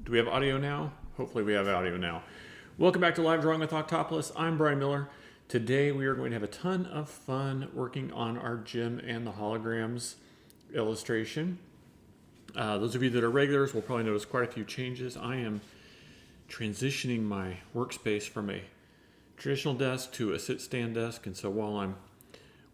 Do we have audio now? Hopefully we have audio now. Welcome back to Live Drawing with Octopolis. I'm Brian Miller. Today we are going to have a ton of fun working on our Jem and the Holograms illustration. Those of you that are regulars will probably notice quite a few changes. I am transitioning my workspace from a traditional desk to a sit-stand desk, and so while I'm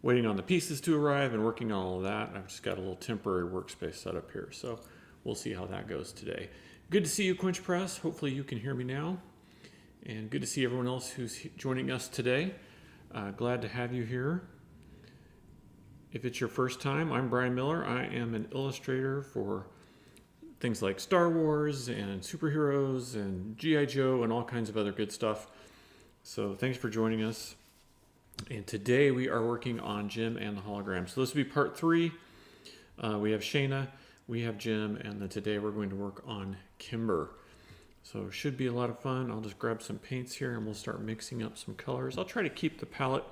waiting on the pieces to arrive and working on all of that, I've just got a little temporary workspace set up here. So we'll see how that goes today. Good to see you, Quench Press. Hopefully you can hear me now. And good to see everyone else who's joining us today. Glad to have you here. If it's your first time, I'm Brian Miller. I am an illustrator for things like Star Wars and superheroes and G.I. Joe and all kinds of other good stuff. So thanks for joining us. And today we are working on Jem and the Holograms. So this will be part 3. We have Shayna, we have Jem, and then today we're going to work on Kimber. So it should be a lot of fun. I'll just grab some paints here and we'll start mixing up some colors. I'll try to keep the palette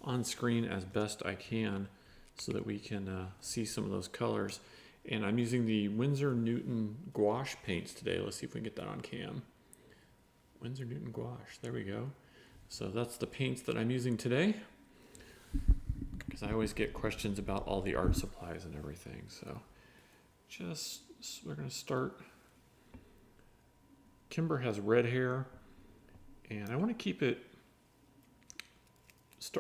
on screen as best I can so that we can see some of those colors. And I'm using the Winsor Newton gouache paints today. Let's see if we can get that on cam. Winsor Newton gouache, there we go. So that's the paints that I'm using today, because I always get questions about all the art supplies and everything. So we're going to start. Kimber has red hair, and I want to keep it,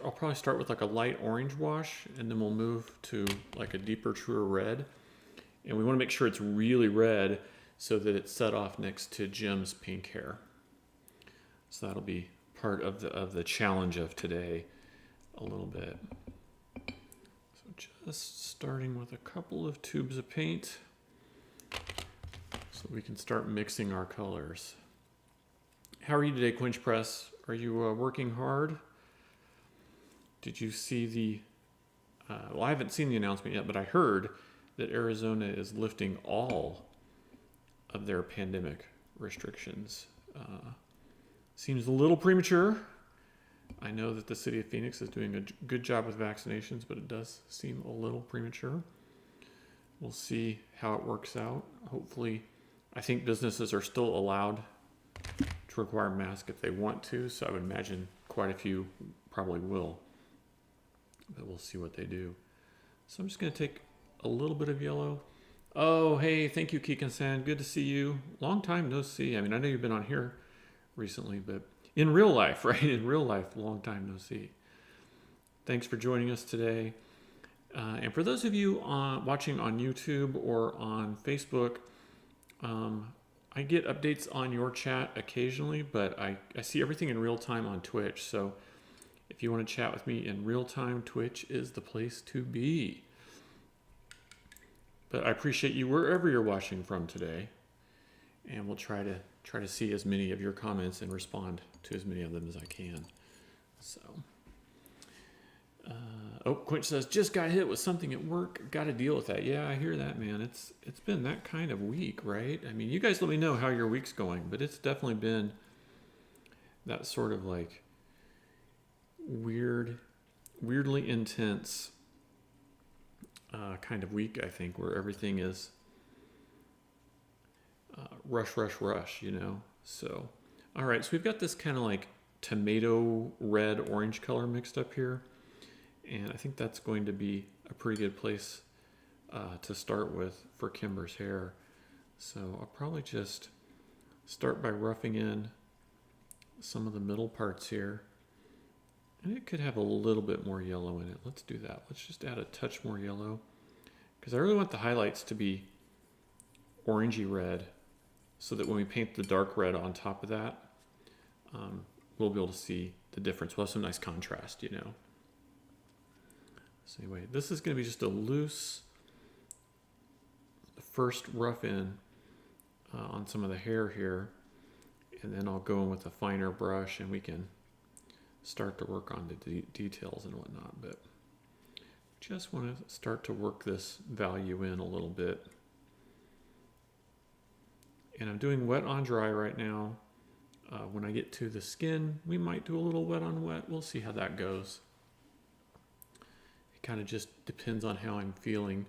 I'll probably start with like a light orange wash, and then we'll move to like a deeper, truer red. And we want to make sure it's really red so that it's set off next to Jem's pink hair. So that'll be part of the challenge of today a little bit. So just starting with a couple of tubes of paint so we can start mixing our colors. How are you today, Quench Press? Are you working hard? Did you see the, well, I haven't seen the announcement yet, but I heard that Arizona is lifting all of their pandemic restrictions. Seems a little premature. I know that the city of Phoenix is doing a good job with vaccinations, but it does seem a little premature. We'll see how it works out. Hopefully, I think businesses are still allowed to require masks if they want to, so I would imagine quite a few probably will. But we'll see what they do. So I'm just going to take a little bit of yellow. Oh, hey, thank you, Kikan-san. Good to see you. Long time no see. I mean, I know you've been on here recently, but in real life, right? In real life, long time no see. Thanks for joining us today. And for those of you watching on YouTube or on Facebook, I get updates on your chat occasionally, but I see everything in real time on Twitch. So if you want to chat with me in real time, Twitch is the place to be. But I appreciate you wherever you're watching from today, and we'll try to see as many of your comments and respond to as many of them as I can. So, oh, Quench says, just got hit with something at work. Got to deal with that. Yeah, I hear that, man. It's been that kind of week, right? I mean, you guys let me know how your week's going, but it's definitely been that sort of like weirdly intense kind of week, I think, where everything is rush, you know? So, all right, so we've got this kind of like tomato red orange color mixed up here. And I think that's going to be a pretty good place to start with for Kimber's hair. So I'll probably just start by roughing in some of the middle parts here. And it could have a little bit more yellow in it. Let's do that. Let's just add a touch more yellow, because I really want the highlights to be orangey red, so that when we paint the dark red on top of that, we'll be able to see the difference. We'll have some nice contrast, you know. So anyway, this is going to be just a loose first rough in on some of the hair here, and then I'll go in with a finer brush and we can start to work on the details and whatnot. But just want to start to work this value in a little bit. And I'm doing wet on dry right now. When I get to the skin, we might do a little wet on wet. We'll see how that goes. It kind of just depends on how I'm feeling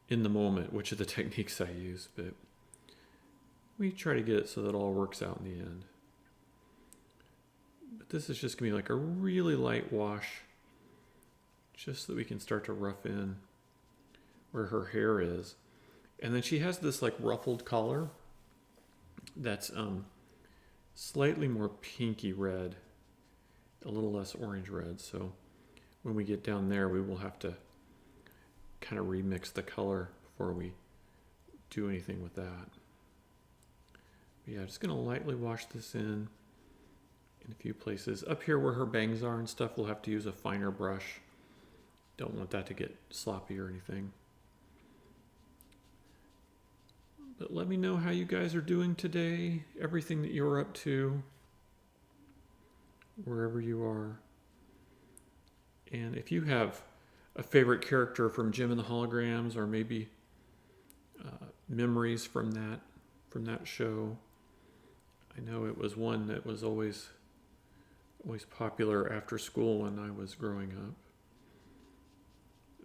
in the moment, which of the techniques I use. But We try to get it so that it all works out in the end. But this is just going to be like a really light wash, just so that we can start to rough in where her hair is. And then she has this like ruffled collar that's slightly more pinky red, a little less orange red. So when we get down there, we will have to kind of remix the color before we do anything with that. But yeah, just going to lightly wash this in a few places. Up here where her bangs are and stuff, we'll have to use a finer brush. Don't want that to get sloppy or anything. But let me know how you guys are doing today, everything that you're up to, wherever you are. And if you have a favorite character from Jem and the Holograms, or maybe memories from that show. I know it was one that was always popular after school when I was growing up.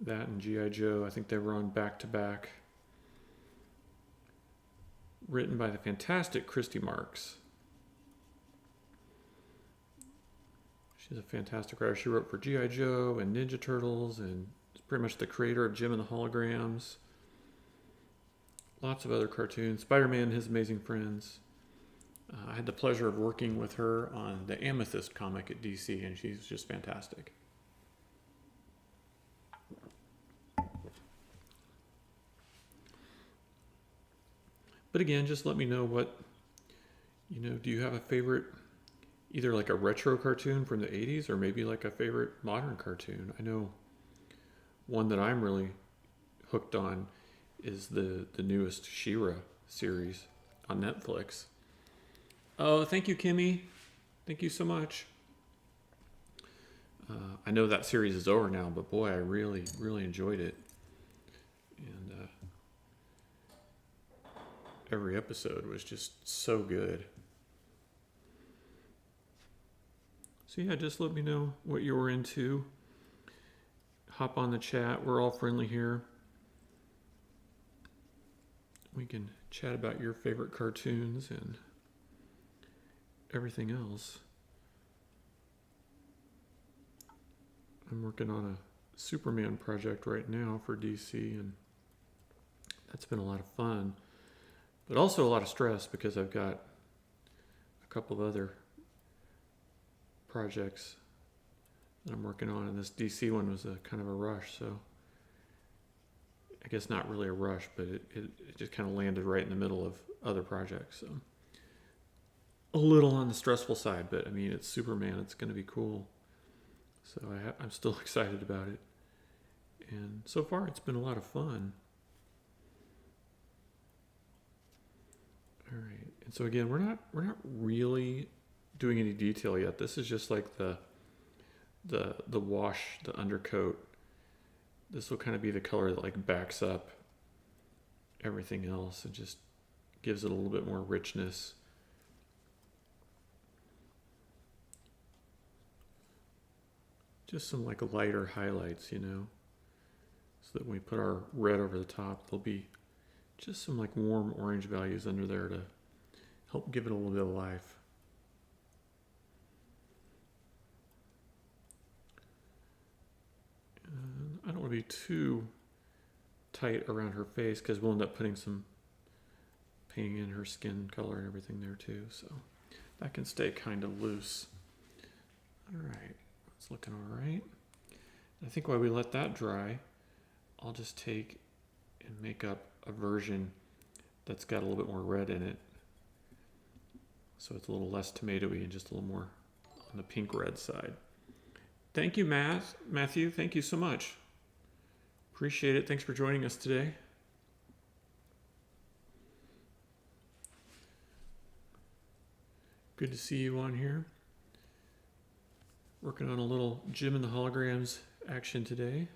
That and G.I. Joe, I think they were on back to back. Written by the fantastic Christy Marks. She's a fantastic writer. She wrote for G.I. Joe and Ninja Turtles, and is pretty much the creator of Jem and the Holograms. Lots of other cartoons. Spider-Man and His Amazing Friends. I had the pleasure of working with her on the Amethyst comic at DC, and she's just fantastic. But again, just let me know what, do you have a favorite, either like a retro cartoon from the 80s or maybe like a favorite modern cartoon? I know one that I'm really hooked on is the newest She-Ra series on Netflix. Oh, thank you, Kimmy. Thank you so much. I know that series is over now, but boy, I really, really enjoyed it. And every episode was just so good. So yeah, just let me know what you're into. Hop on the chat. We're all friendly here. We can chat about your favorite cartoons and everything else. I'm working on a Superman project right now for DC, and that's been a lot of fun, but also a lot of stress because I've got a couple of other projects that I'm working on, and this DC one was a kind of a rush, so I guess not really a rush, but it just kind of landed right in the middle of other projects, so a little on the stressful side, but I mean, it's Superman, it's going to be cool. So I'm still excited about it. And so far, it's been a lot of fun. All right. And so again, we're not really doing any detail yet. This is just like the wash, the undercoat. This will kind of be the color that like backs up everything else and just gives it a little bit more richness. Just some like lighter highlights, so that when we put our red over the top, there'll be just some like warm orange values under there to help give it a little bit of life. And I don't want to be too tight around her face because we'll end up putting some painting in her skin color and everything there too, so that can stay kind of loose. All right. It's looking all right. I think while we let that dry, I'll just take and make up a version that's got a little bit more red in it. So it's a little less tomatoey and just a little more on the pink red side. Thank you, Matthew. Thank you so much. Appreciate it. Thanks for joining us today. Good to see you on here. Working on a little Jem and the Holograms action today.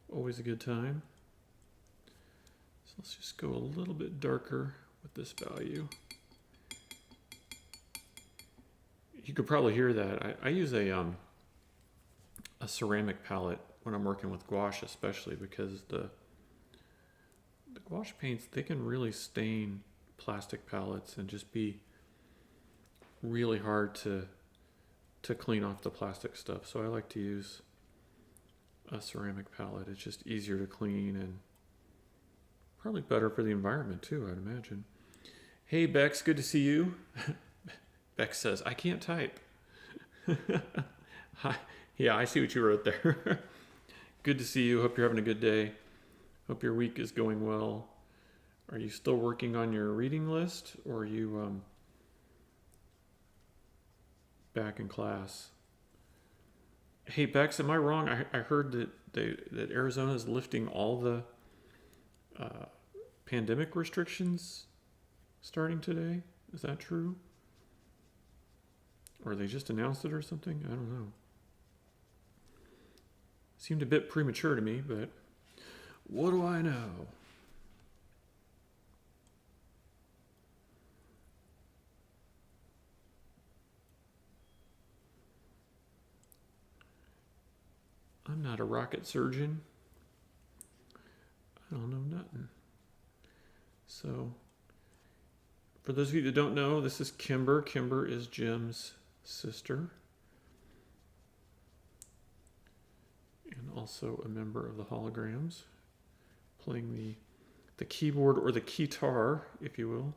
Always a good time. So let's just go a little bit darker with this value. You could probably hear that. I use a ceramic palette when I'm working with gouache, especially because the gouache paints, they can really stain plastic palettes and just be really hard to clean off the plastic stuff. So I like to use a ceramic palette. It's just easier to clean and probably better for the environment too, I'd imagine. Hey Bex, good to see you. Bex says, I can't type. Hi. Yeah, I see what you wrote there. Good to see you. Hope you're having a good day. Hope your week is going well. Are you still working on your reading list, or are you back in class? Hey Bex, am I wrong? I heard that Arizona is lifting all the pandemic restrictions starting today. Is that true? Or they just announced it or something? I don't know. Seemed a bit premature to me, but what do I know? I'm not a rocket surgeon. I don't know nothing. So, for those of you that don't know, this is Kimber. Kimber is Jem's sister. And also a member of the Holograms, playing the keyboard or the keytar, if you will.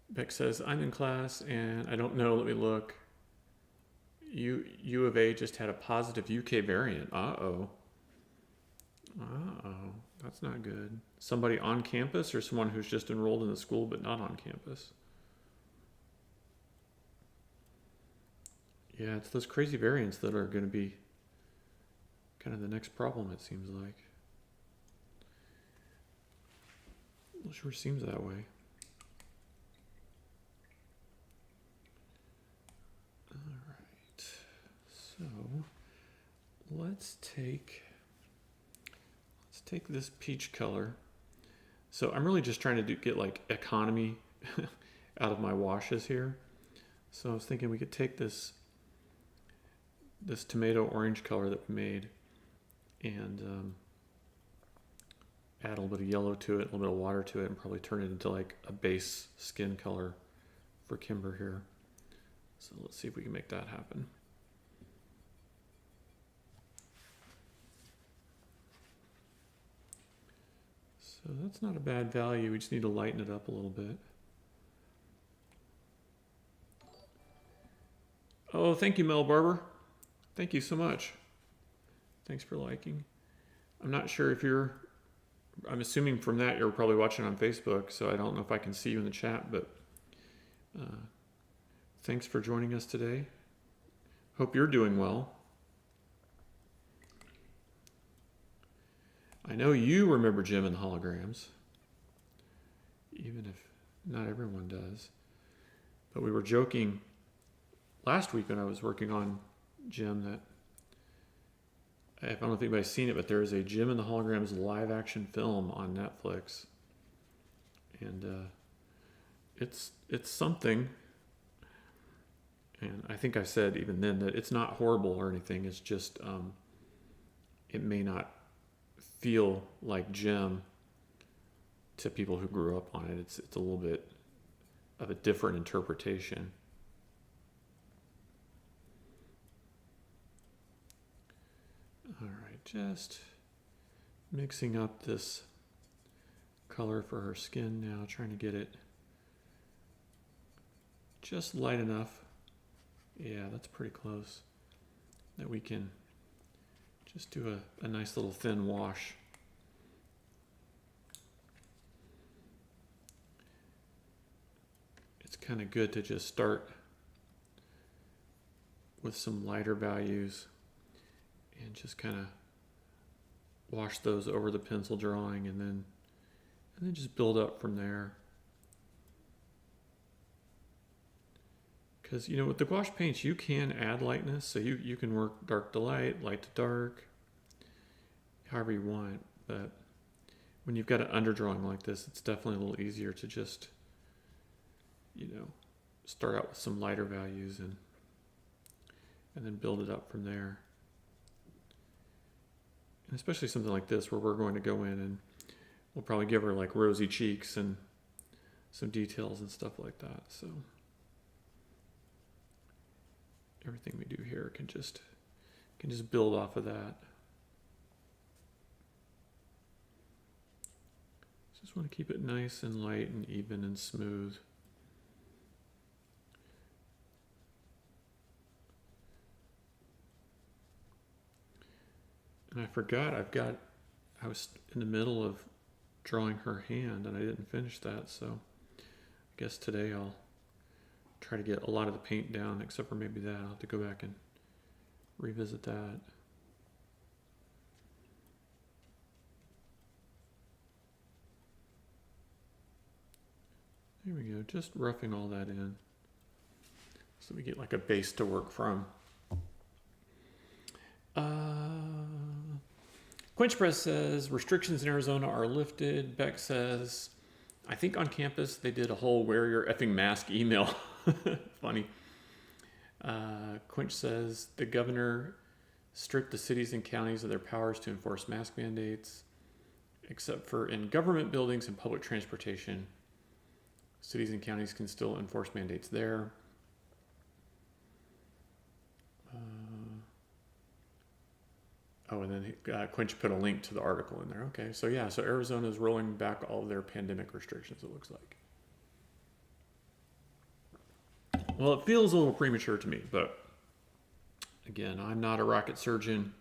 Beck says, I'm in class and I don't know, let me look. U of A just had a positive UK variant. Uh-oh. Uh-oh. That's not good. Somebody on campus or someone who's just enrolled in the school but not on campus? Yeah, it's those crazy variants that are going to be kind of the next problem, it seems like. It sure seems that way. So let's take this peach color. So I'm really just trying to get like economy out of my washes here. So I was thinking we could take this tomato orange color that we made and add a little bit of yellow to it, a little bit of water to it, and probably turn it into like a base skin color for Kimber here. So let's see if we can make that happen. So that's not a bad value. We just need to lighten it up a little bit. Oh, thank you, Mel Barber. Thank you so much. Thanks for liking. I'm not sure if I'm assuming from that you're probably watching on Facebook, so I don't know if I can see you in the chat, but thanks for joining us today. Hope you're doing well. I know you remember Jem and the Holograms, even if not everyone does. But we were joking last week when I was working on Jem that, I don't know if anybody's seen it, but there is a Jem and the Holograms live action film on Netflix. And it's something. And I think I said even then that it's not horrible or anything. It's just, it may not feel like Jem to people who grew up on it. It's a little bit of a different interpretation. All right, just mixing up this color for her skin now, trying to get it just light enough. Yeah, that's pretty close. That we can just do a nice little thin wash. It's kind of good to just start with some lighter values and just kind of wash those over the pencil drawing and then just build up from there. Because, you know, with the gouache paints, you can add lightness. So you can work dark to light, light to dark, however you want. But when you've got an underdrawing like this, it's definitely a little easier to just, you know, start out with some lighter values and then build it up from there. And especially something like this where we're going to go in and we'll probably give her like rosy cheeks and some details and stuff like that. So everything we do here can just build off of that. Just want to keep it nice and light and even and smooth. And I forgot, I was in the middle of drawing her hand and I didn't finish that, so I guess today I'll try to get a lot of the paint down, except for maybe that. I'll have to go back and revisit that. There we go, just roughing all that in so we get like a base to work from. Quench Press says restrictions in Arizona are lifted. Beck says, I think on campus they did a whole wear your effing mask email. Funny. Quench says the governor stripped the cities and counties of their powers to enforce mask mandates, except for in government buildings and public transportation. Cities and counties can still enforce mandates there. And then Quench put a link to the article in there. Okay, so yeah, so Arizona is rolling back all of their pandemic restrictions, it looks like. Well, it feels a little premature to me, but again, I'm not a rocket surgeon.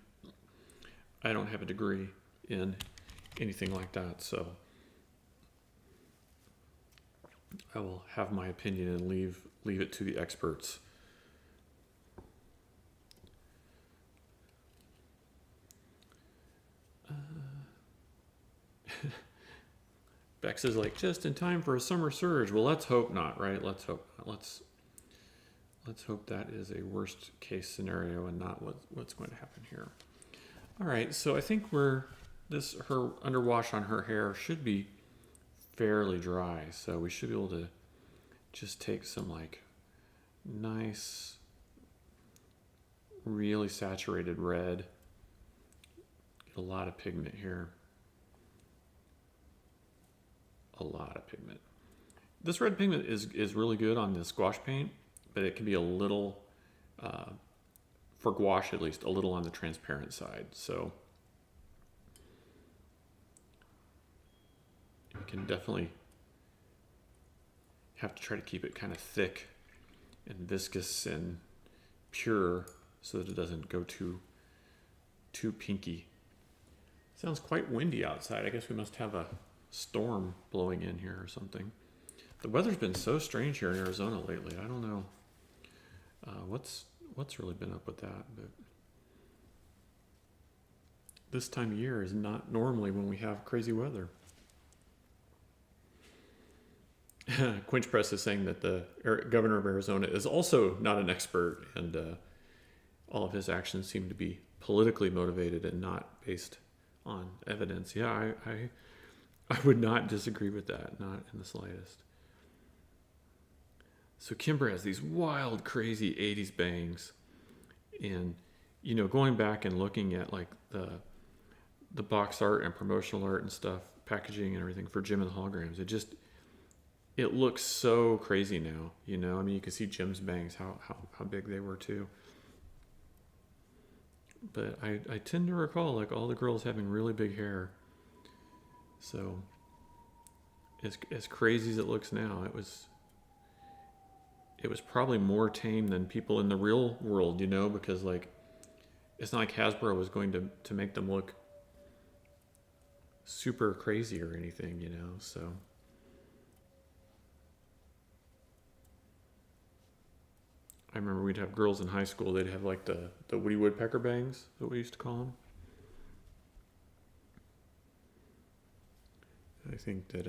I don't have a degree in anything like that, so I will have my opinion and leave it to the experts. Bex is like, just in time for a summer surge. Well, let's hope not, right? Let's hope not. Let's hope that is a worst case scenario and not what's going to happen here. All right, so I think her underwash on her hair should be fairly dry, so we should be able to just take some like nice, really saturated red. Get a lot of pigment here. A lot of pigment. This red pigment is really good on the squash paint, but it can be a little, for gouache at least, a little on the transparent side. So you can definitely have to try to keep it kind of thick and viscous and pure so that it doesn't go too pinky. Sounds quite windy outside. I guess we must have a storm blowing in here or something. The weather's been so strange here in Arizona lately. I don't know what's really been up with that, but this time of year is not normally when we have crazy weather. Quench Press is saying that the governor of Arizona is also not an expert, and all of his actions seem to be politically motivated and not based on evidence. Yeah, I would not disagree with that, not in the slightest. So Kimber has these wild, crazy 80s bangs. And, going back and looking at like the box art and promotional art and stuff, packaging and everything for Jem and the Holograms, it looks so crazy now, I mean, you can see Jem's bangs, how big they were too. But I tend to recall like all the girls having really big hair. So, as crazy as it looks now, it was probably more tame than people in the real world, because like it's not like Hasbro was going to make them look super crazy or anything, So I remember we'd have girls in high school. They'd have like the Woody Woodpecker bangs, that we used to call them. I think that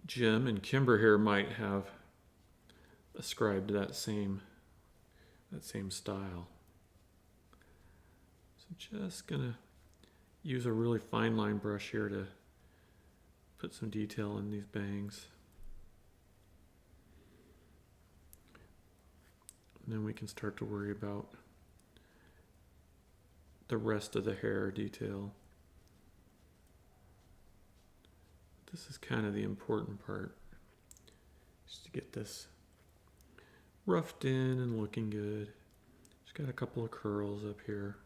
Jem and Kimber here might have ascribed that same style. So just gonna use a really fine line brush here to put some detail in these bangs. And then we can start to worry about the rest of the hair detail. This is kind of the important part, just to get this roughed in and looking good. Just got a couple of curls up here.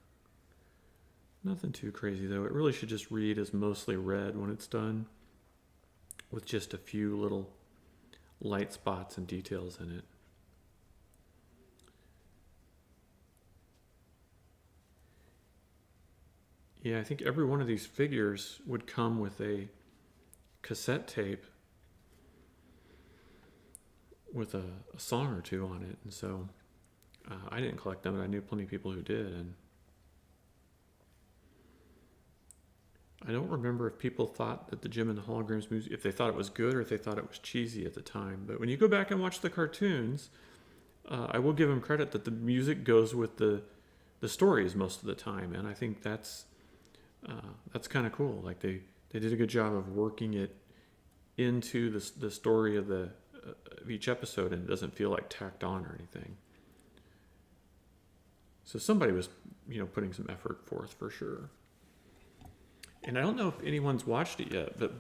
Nothing too crazy though. It really should just read as mostly red when it's done, with just a few little light spots and details in it. Yeah, I think every one of these figures would come with a cassette tape with a song or two on it. And so I didn't collect them, but I knew plenty of people who did. And I don't remember if people thought that the Jem and the Holograms music, if they thought it was good or if they thought it was cheesy at the time. But when you go back and watch the cartoons, I will give them credit that the music goes with the stories most of the time. And I think that's kind of cool. Like they did a good job of working it into the story of each episode, and it doesn't feel like tacked on or anything. So somebody was, putting some effort forth for sure. And I don't know if anyone's watched it yet, but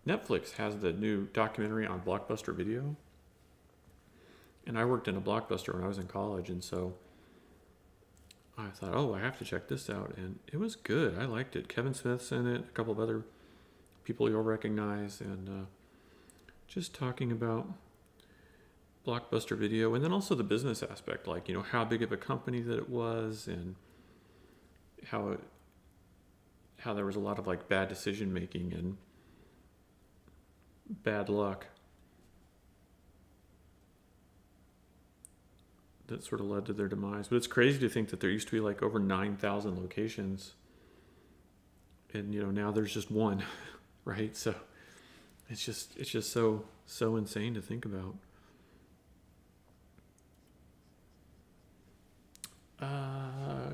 Netflix has the new documentary on Blockbuster Video. And I worked in a Blockbuster when I was in college, and so I thought, I have to check this out. And it was good. I liked it. Kevin Smith's in it, a couple of other people you'll recognize, and just talking about Blockbuster Video, and then also the business aspect, like, how big of a company that it was, and how there was a lot of like bad decision making and bad luck that sort of led to their demise. But it's crazy to think that there used to be like over 9,000 locations, and now there's just one, right? So it's just so insane to think about.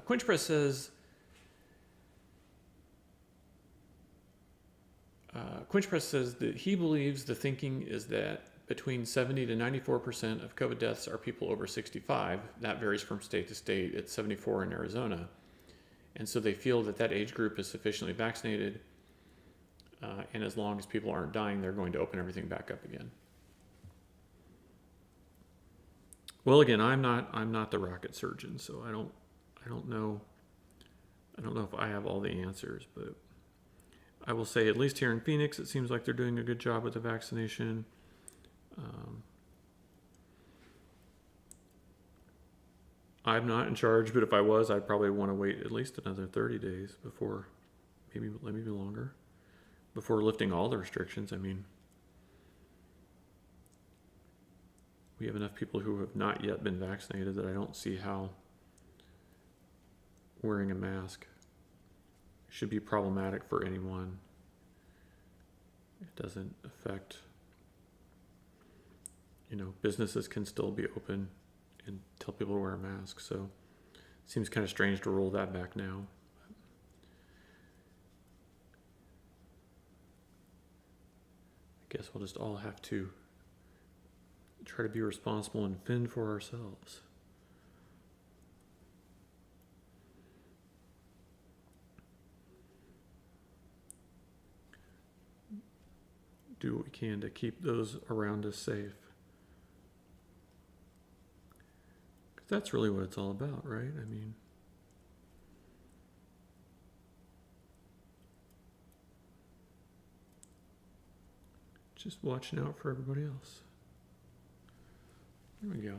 Quinch Press says, that he believes the thinking is that between 70 to 94% of COVID deaths are people over 65. That varies from state to state. It's 74 in Arizona. And so they feel that age group is sufficiently vaccinated. And as long as people aren't dying, they're going to open everything back up again. Well, again, I'm not the rocket surgeon, so I don't know if I have all the answers, but I will say, at least here in Phoenix, it seems like they're doing a good job with the vaccination. I'm not in charge, but if I was, I'd probably want to wait at least another 30 days before, maybe longer, before lifting all the restrictions. I mean, we have enough people who have not yet been vaccinated that I don't see how wearing a mask should be problematic for anyone. It doesn't affect, businesses can still be open and tell people to wear a mask. So it seems kind of strange to roll that back now. I guess we'll just all have to try to be responsible and fend for ourselves. Do what we can to keep those around us safe. Because that's really what it's all about, right? I mean, just watching out for everybody else. There we go.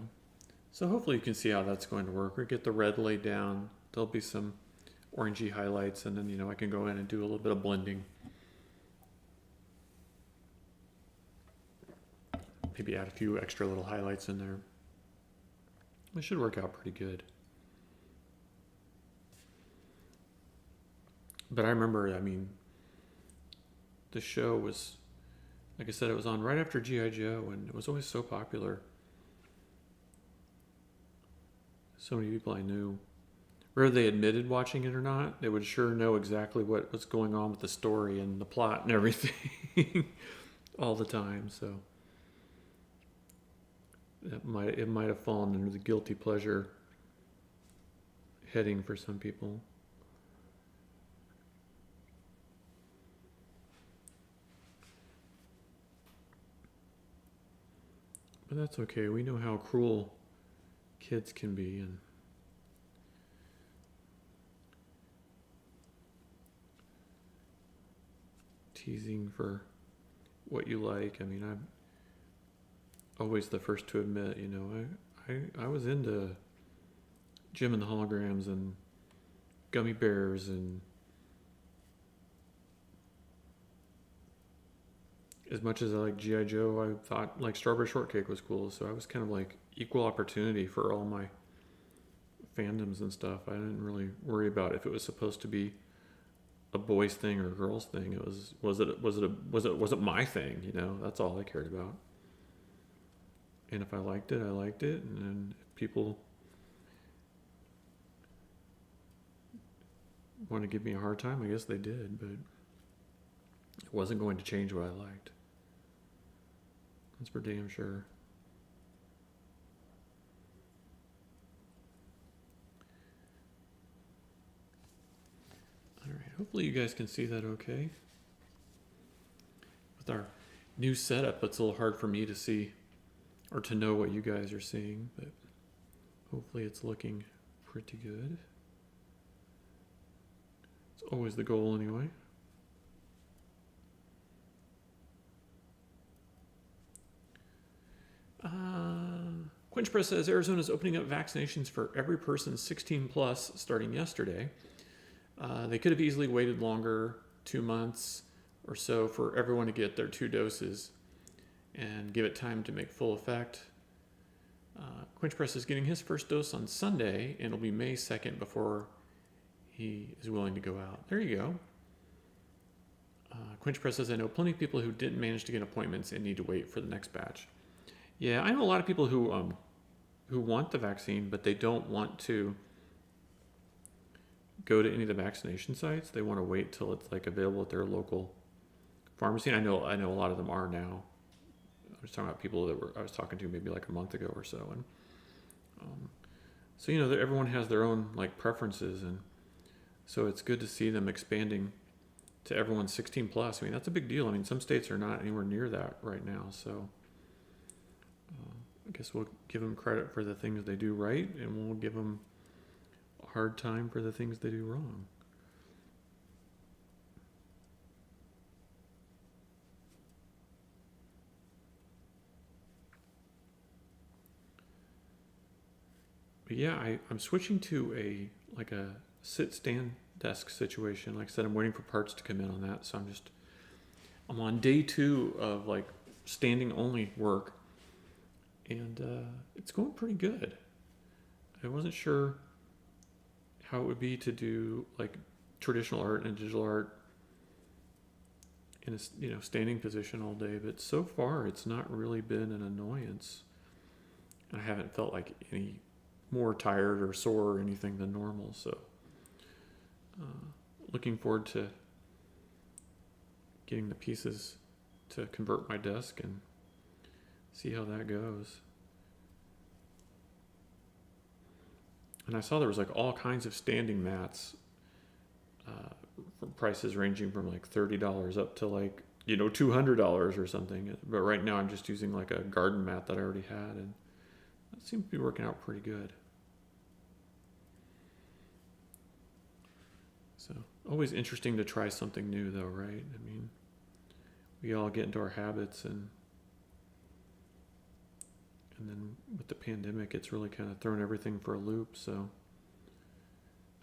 So hopefully you can see how that's going to work. We get the red laid down. There'll be some orangey highlights, and then, I can go in and do a little bit of blending. Maybe add a few extra little highlights in there. It should work out pretty good. But I remember, the show was, like I said, it was on right after G.I. Joe, and it was always so popular. So many people I knew, whether they admitted watching it or not, they would sure know exactly what was going on with the story and the plot and everything all the time. So it might have fallen under the guilty pleasure heading for some people. But that's okay. We know how cruel kids can be, and teasing for what you like. I mean, I'm always the first to admit, I was into Jem and the Holograms and gummy bears, and as much as I like G.I. Joe, I thought like Strawberry Shortcake was cool. So I was kind of like equal opportunity for all my fandoms and stuff. I didn't really worry about if it was supposed to be a boys thing or a girls thing. It was it my thing, That's all I cared about. And if I liked it, I liked it, and then if people want to give me a hard time, I guess they did, but it wasn't going to change what I liked. That's for damn sure. All right, hopefully you guys can see that okay. With our new setup, it's a little hard for me to see or to know what you guys are seeing, but hopefully it's looking pretty good. It's always the goal anyway. Quinch Press says Arizona is opening up vaccinations for every person 16 plus starting yesterday. They could have easily waited longer, 2 months or so, for everyone to get their 2 doses and give it time to make full effect. Quinch Press is getting his first dose on Sunday, and it'll be May 2nd before he is willing to go out. There you go. Quinch Press says, I know plenty of people who didn't manage to get appointments and need to wait for the next batch. Yeah, I know a lot of people who want the vaccine, but they don't want to go to any of the vaccination sites. They want to wait till it's like available at their local pharmacy. And I know a lot of them are now. I was talking about people that I was talking to maybe like a month ago or so, and so everyone has their own like preferences, and so it's good to see them expanding to everyone 16 plus. I mean, that's a big deal. I mean, some states are not anywhere near that right now, so I guess we'll give them credit for the things they do right, and we'll give them a hard time for the things they do wrong. But yeah, I'm switching to a sit-stand desk situation. Like I said, I'm waiting for parts to come in on that, so I'm on day 2 of like standing only work, and it's going pretty good. I wasn't sure how it would be to do like traditional art and digital art in a standing position all day, but so far it's not really been an annoyance. I haven't felt like any more tired or sore or anything than normal, so looking forward to getting the pieces to convert my desk and see how that goes. And I saw there was like all kinds of standing mats, from prices ranging from like $30 up to like $200 or something. But right now I'm just using like a garden mat that I already had, and that seems to be working out pretty good. So always interesting to try something new though, right? I mean, we all get into our habits, and then with the pandemic, it's really kind of thrown everything for a loop. So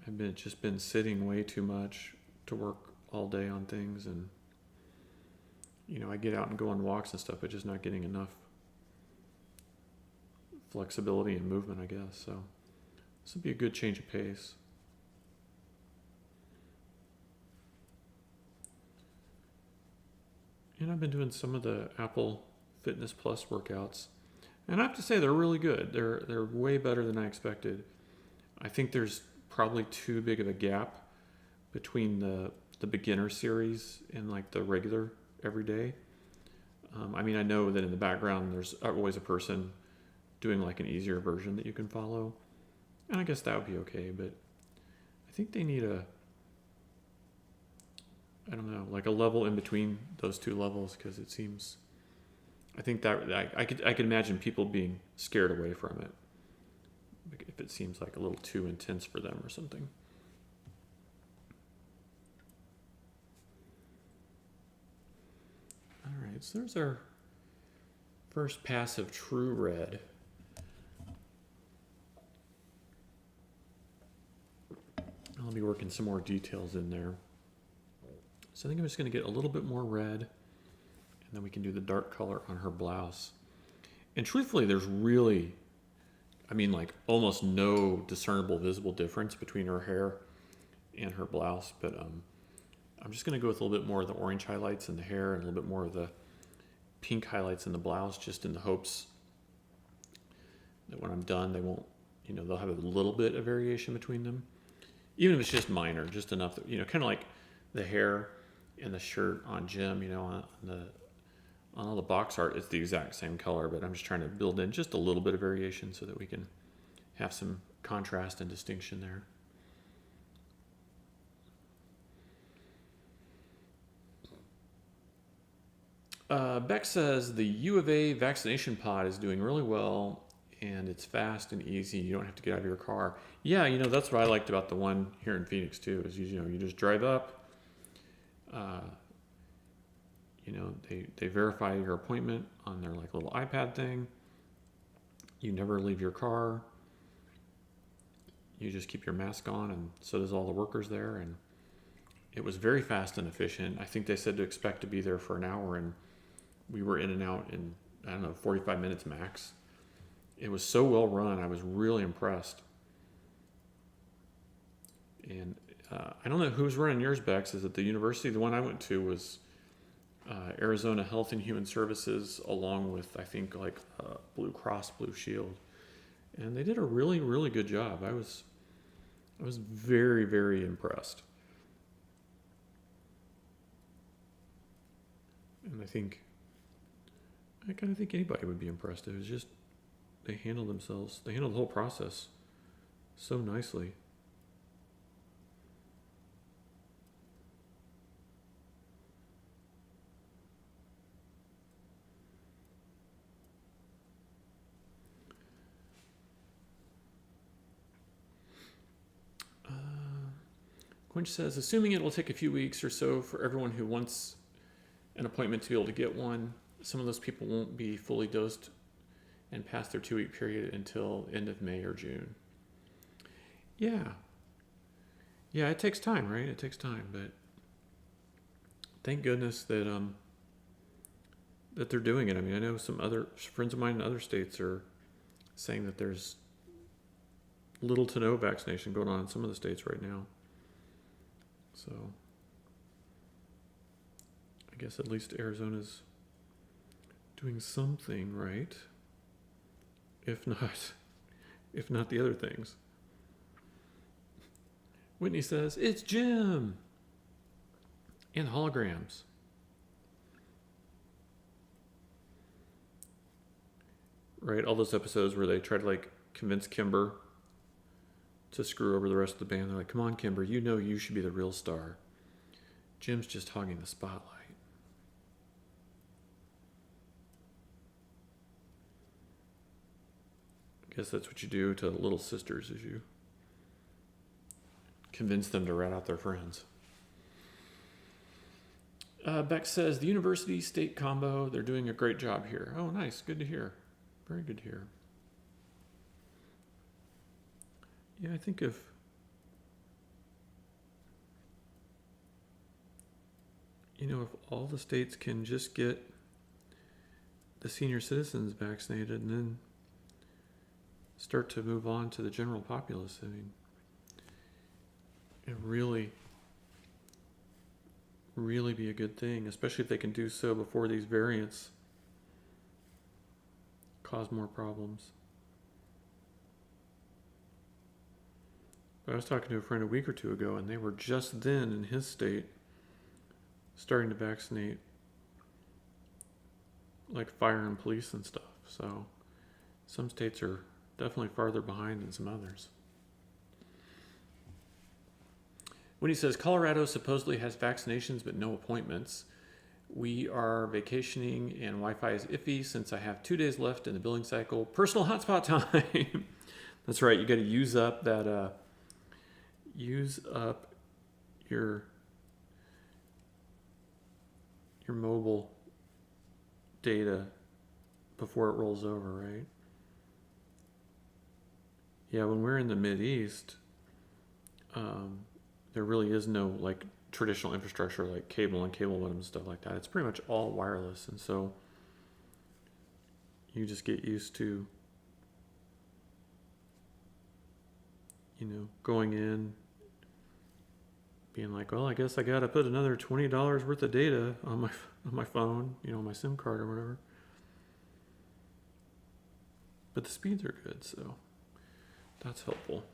I've just been sitting way too much to work all day on things, and I get out and go on walks and stuff, but just not getting enough flexibility and movement, I guess. So this would be a good change of pace. And I've been doing some of the Apple Fitness Plus workouts, and I have to say they're really good. They're way better than I expected. I think there's probably too big of a gap between the beginner series and like the regular everyday. I mean, I know that in the background there's always a person doing like an easier version that you can follow. And I guess that would be okay, but I think they need I don't know, like a level in between those two levels, because it seems, I think that I could imagine people being scared away from it if it seems like a little too intense for them or something. All right, so there's our first pass of True Red. I'll be working some more details in there. So I think I'm just going to get a little bit more red, and then we can do the dark color on her blouse. And truthfully, there's really, I mean, like almost no discernible visible difference between her hair and her blouse, but I'm just going to go with a little bit more of the orange highlights in the hair and a little bit more of the pink highlights in the blouse, just in the hopes that when I'm done, they won't, they'll have a little bit of variation between them. Even if it's just minor, just enough that, kind of like the hair and the shirt on Jem, on all the box art, it's the exact same color, but I'm just trying to build in just a little bit of variation so that we can have some contrast and distinction there. Beck says the U of A vaccination pod is doing really well, and it's fast and easy. You don't have to get out of your car. Yeah, that's what I liked about the one here in Phoenix too, is you just drive up, they verify your appointment on their like little iPad thing. You never leave your car. You just keep your mask on, and so does all the workers there. And it was very fast and efficient. I think they said to expect to be there for an hour, and we were in and out in, 45 minutes max. It was so well run. I was really impressed. And I don't know who's running yours, Bex. Is it the university? The one I went to was Arizona Health and Human Services, along with, I think, like Blue Cross Blue Shield. And they did a really, really good job. I was very, very impressed. And I kind of think anybody would be impressed. It was just, they handled the whole process so nicely. Quinch says, assuming it will take a few weeks or so for everyone who wants an appointment to be able to get one, some of those people won't be fully dosed and past their 2-week period until end of May or June. Yeah, it takes time, right? It takes time, but thank goodness that that they're doing it. I mean, I know some other friends of mine in other states are saying that there's little to no vaccination going on in some of the states right now. So I guess at least Arizona's doing something right. If not the other things. Whitney says, it's Jem and Holograms. Right, all those episodes where they try to like convince Kimber to screw over the rest of the band. They're like, come on, Kimber, you should be the real star. Jim's just hogging the spotlight. I guess that's what you do to little sisters, is you convince them to rat out their friends. Beck says, the university state combo, they're doing a great job here. Oh, nice. Good to hear. Very good to hear. Yeah, I think if all the states can just get the senior citizens vaccinated and then start to move on to the general populace, I mean, it really be a good thing, especially if they can do so before these variants cause more problems. But I was talking to a friend a week or two ago, and they were just then in his state starting to vaccinate like fire and police and stuff. So Some states are definitely farther behind than some others. When he says Colorado supposedly has vaccinations but no appointments, we are vacationing and Wi-Fi is iffy since I have 2 days left in the billing cycle. Personal hotspot time. That's right. You got to use up that. Use up your mobile data before it rolls over, right? Yeah, when we're in the Mideast, there really is no like traditional infrastructure like cable and cable modem and stuff like that. It's pretty much all wireless, and so you just get used to, going in, being like, well, I guess I got to put another $20 worth of data on my phone, my SIM card or whatever. But the speeds are good, so that's helpful.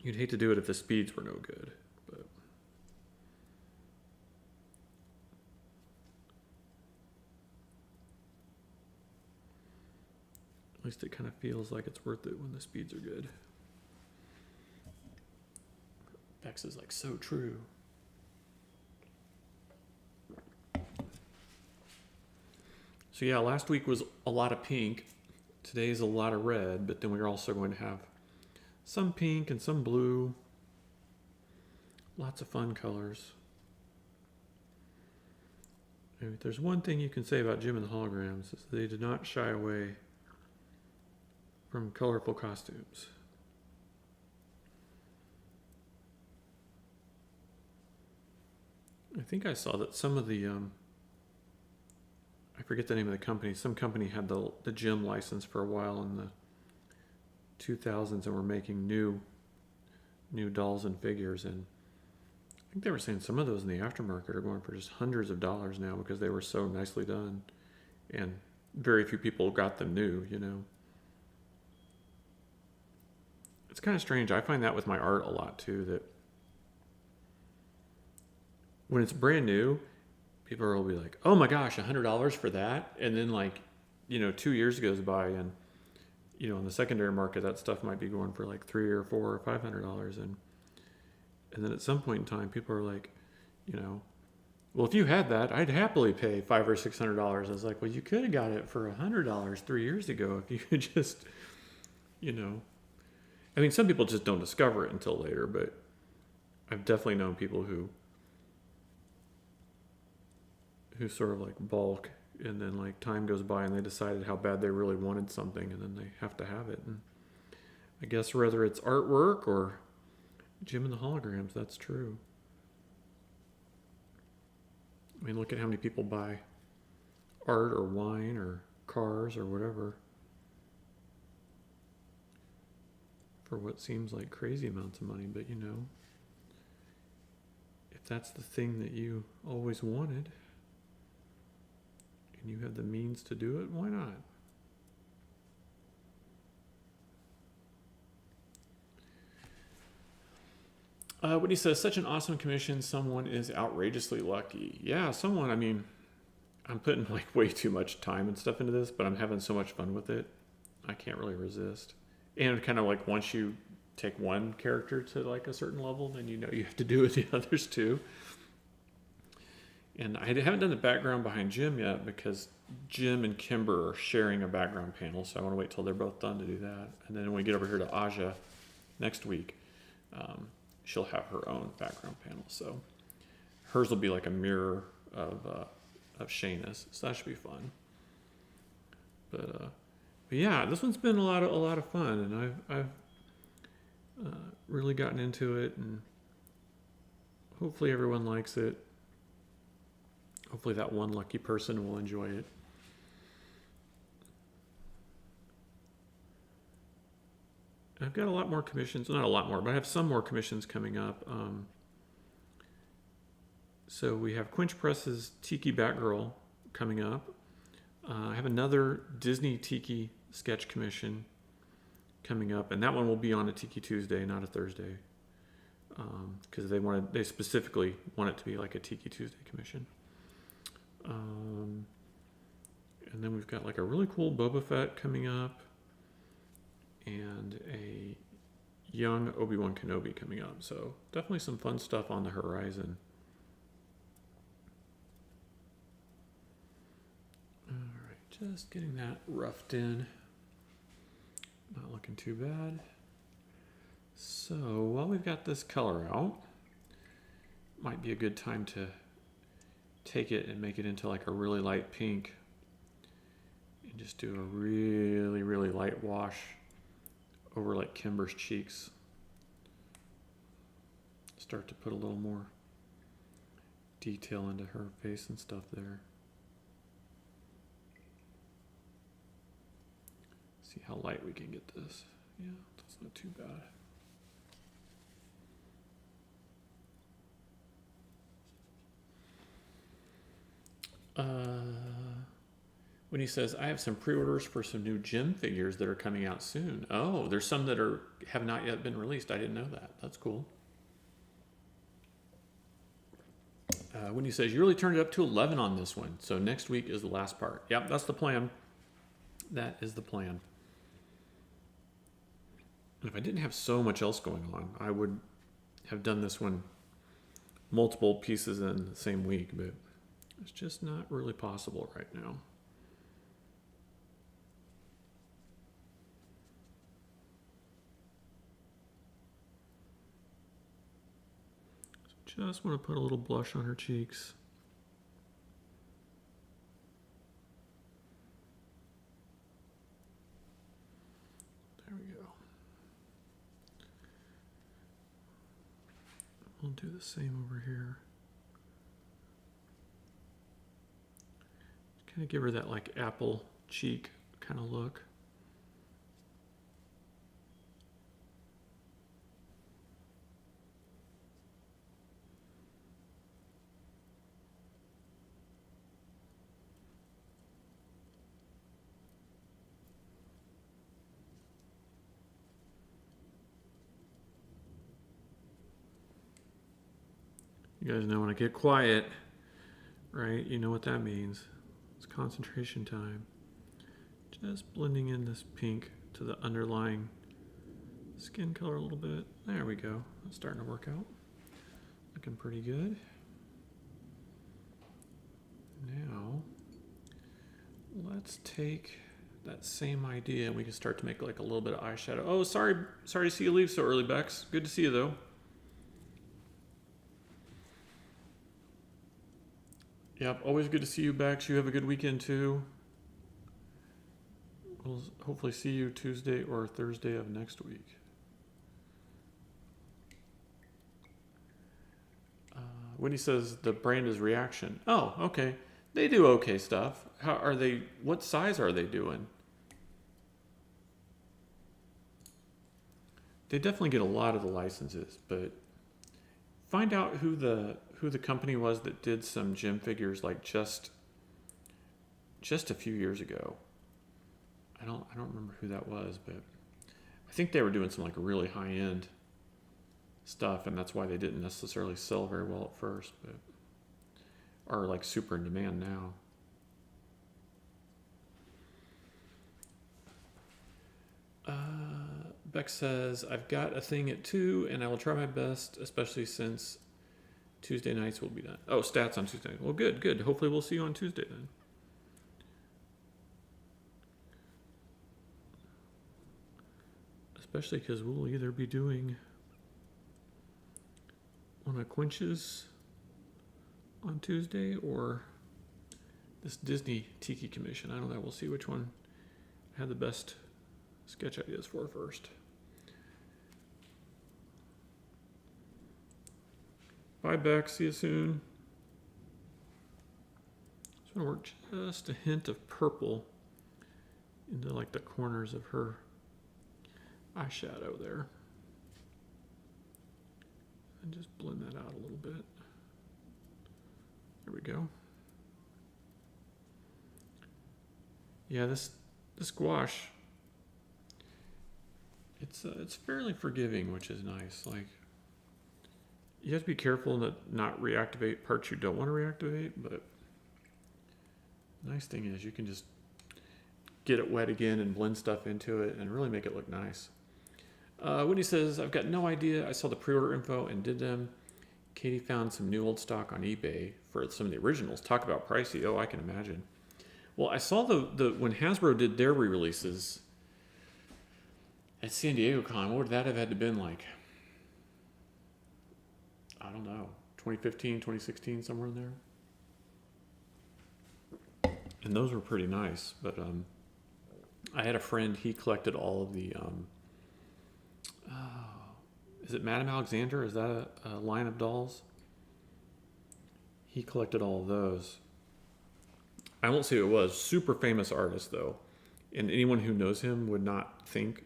You'd hate to do it if the speeds were no good, but at least it kind of feels like it's worth it when the speeds are good. Bex is like, so true. So yeah, last week was a lot of pink. Today's a lot of red, but then we're also going to have some pink and some blue. Lots of fun colors. And if there's one thing you can say about Jem and the Holograms, is they did not shy away from colorful costumes. I think I saw that some of the, I forget the name of the company, some company had the Jem license for a while in the 2000s and were making new dolls and figures, and I think they were saying some of those in the aftermarket are going for just hundreds of dollars now because they were so nicely done, and very few people got them new, It's kind of strange. I find that with my art a lot too, that when it's brand new, people will be like, oh my gosh, $100 for that? And then 2 years goes by and, in the secondary market, that stuff might be going for like $300 or $400 or $500. And then at some point in time, people are like, well, if you had that, I'd happily pay $500 or $600. I was like, well, you could have got it for $100 3 years ago if you could just, I mean, some people just don't discover it until later, but I've definitely known people who sort of like balk, and then time goes by and they decided how bad they really wanted something, and then they have to have it. And I guess whether it's artwork or Jem and the Holograms, that's true. I mean, look at how many people buy art or wine or cars or whatever for what seems like crazy amounts of money. But if that's the thing that you always wanted and you have the means to do it, why not? When he says, such an awesome commission, someone is outrageously lucky. Yeah, someone, I mean, I'm putting way too much time and stuff into this, but I'm having so much fun with it. I can't really resist. And kind of once you take one character to a certain level, then you have to do with the others too. And I haven't done the background behind Jem yet because Jem and Kimber are sharing a background panel, so I want to wait till they're both done to do that. And then when we get over here to Aja next week, she'll have her own background panel. So hers will be like a mirror of Shayna's, so that should be fun. But yeah, this one's been a lot of fun, and I've really gotten into it, and hopefully everyone likes it. Hopefully that one lucky person will enjoy it. I've got a lot more commissions, not a lot more, but I have some more commissions coming up. So we have Quinch Press's Tiki Batgirl coming up. I have another Disney Tiki sketch commission coming up, and that one will be on a Tiki Tuesday, not a Thursday, because they specifically want it to be like a Tiki Tuesday commission. And then we've got like a really cool Boba Fett coming up and a young Obi-Wan Kenobi coming up. So definitely some fun stuff on the horizon. All right, just getting that roughed in. Not looking too bad. So while we've got this color out, might be a good time to take it and make it into like a really light pink and just do a really, really light wash over like Kimber's cheeks. Start to put a little more detail into her face and stuff there. See how light we can get this. Yeah, that's not too bad. When he says, I have some pre-orders for some new Jem figures that are coming out soon. Oh, there's some that have not yet been released. I didn't know that. That's cool. When he says, you really turned it up to 11 on this one. So next week is the last part. Yep, that's the plan. That is the plan. And if I didn't have so much else going on, I would have done this one multiple pieces in the same week, but it's just not really possible right now. So just want to put a little blush on her cheeks. There we go. We'll do the same over here. Kind of give her that like apple cheek kind of look. You guys know when I get quiet, right? You know what that means. It's concentration time. Just blending in this pink to the underlying skin color a little bit. There we go. It's starting to work out. Looking pretty good. Now, let's take that same idea and we can start to make like a little bit of eyeshadow. Oh, sorry to see you leave so early, Bex. Good to see you though. Yep, always good to see you, Bex. You have a good weekend too. We'll hopefully see you Tuesday or Thursday of next week. When he says the brand is Reaction. Oh, okay. They do okay stuff. How are they? What size are they doing? They definitely get a lot of the licenses, but find out who the company was that did some Jem figures like just a few years ago. I don't remember who that was, but I think they were doing some like really high end stuff, and that's why they didn't necessarily sell very well at first, but are like super in demand now. Beck says, I've got a thing at 2 and I will try my best, especially since Tuesday nights will be done. Oh, stats on Tuesday. Well, good. Hopefully we'll see you on Tuesday then. Especially because we'll either be doing one of Quinch's on Tuesday or this Disney Tiki Commission. I don't know. We'll see which one I had the best sketch ideas for first. Bye, Beck. See you soon. Just want to work just a hint of purple into like the corners of her eyeshadow there. And just blend that out a little bit. There we go. Yeah, this gouache, it's fairly forgiving, which is nice. Like, you have to be careful to not reactivate parts you don't want to reactivate, but the nice thing is you can just get it wet again and blend stuff into it and really make it look nice. Whitney says, I've got no idea. I saw the pre-order info and did them. Katie found some new old stock on eBay for some of the originals. Talk about pricey. Oh, I can imagine. Well, I saw the when Hasbro did their re-releases at San Diego Con, what would that have had to been like? I don't know, 2015, 2016, somewhere in there. And those were pretty nice. But I had a friend, he collected all of the, is it Madame Alexander? Is that a line of dolls? He collected all of those. I won't say who it was. Super famous artist, though. And anyone who knows him would not think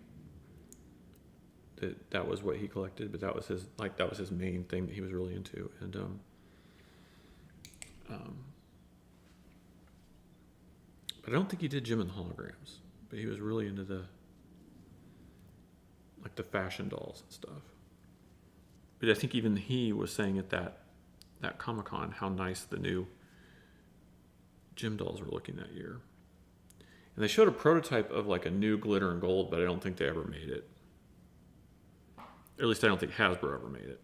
that was what he collected, but that was his main thing that he was really into. And but I don't think he did Jem and the Holograms. But he was really into the fashion dolls and stuff. But I think even he was saying at that Comic-Con how nice the new Jem dolls were looking that year. And they showed a prototype of like a new glitter and gold, but I don't think they ever made it. Or at least I don't think Hasbro ever made it.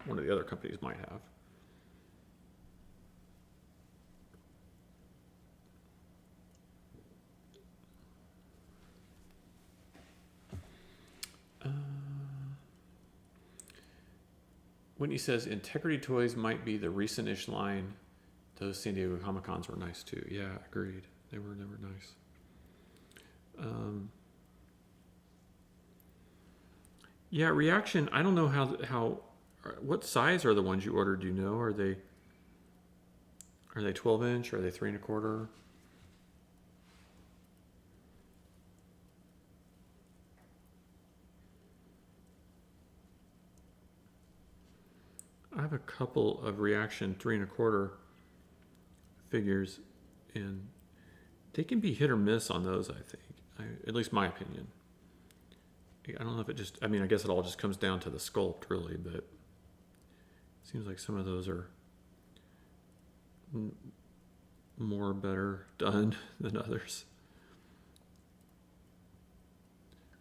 One of the other companies might have. Whitney says Integrity Toys might be the recent-ish line. Those San Diego Comic-Cons were nice too. Yeah, agreed. They were nice. Yeah, Reaction. I don't know how. What size are the ones you ordered? Do you know? Are they 12-inch? Are they 3 1/4? I have a couple of Reaction 3 1/4 figures, and they can be hit or miss on those, I think. At least my opinion. I don't know if it just, I mean, I guess it all just comes down to the sculpt, really, but it seems like some of those are more better done than others.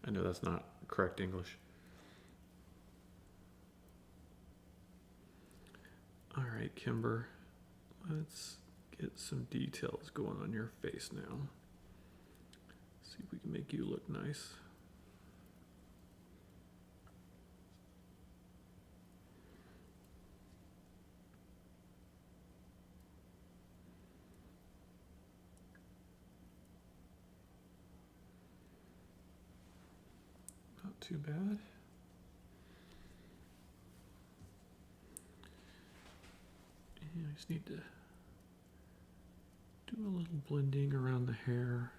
I know that's not correct English. All right, Kimber, let's get some details going on your face now. See if we can make you look nice. Not too bad. I just need to do a little blending around the hair.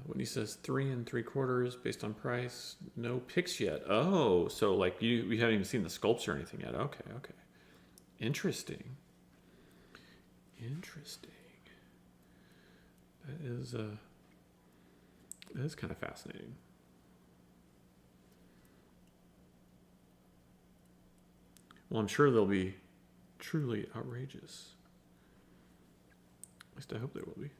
Whitney says 3 3/4 based on price. No pics yet. Oh, so like you haven't even seen the sculpts or anything yet. Okay. Interesting. That is kind of fascinating. Well, I'm sure they'll be truly outrageous. At least I hope they will be.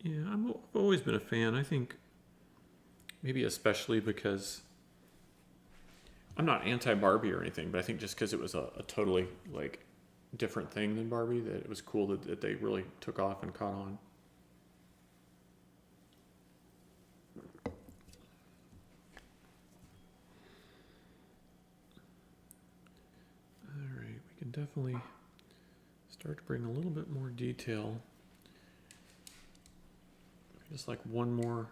Yeah, I've always been a fan. I think maybe especially because I'm not anti-Barbie or anything, but I think just because it was a totally like different thing than Barbie, that it was cool that they really took off and caught on. All right, we can definitely start to bring a little bit more detail. Just like one more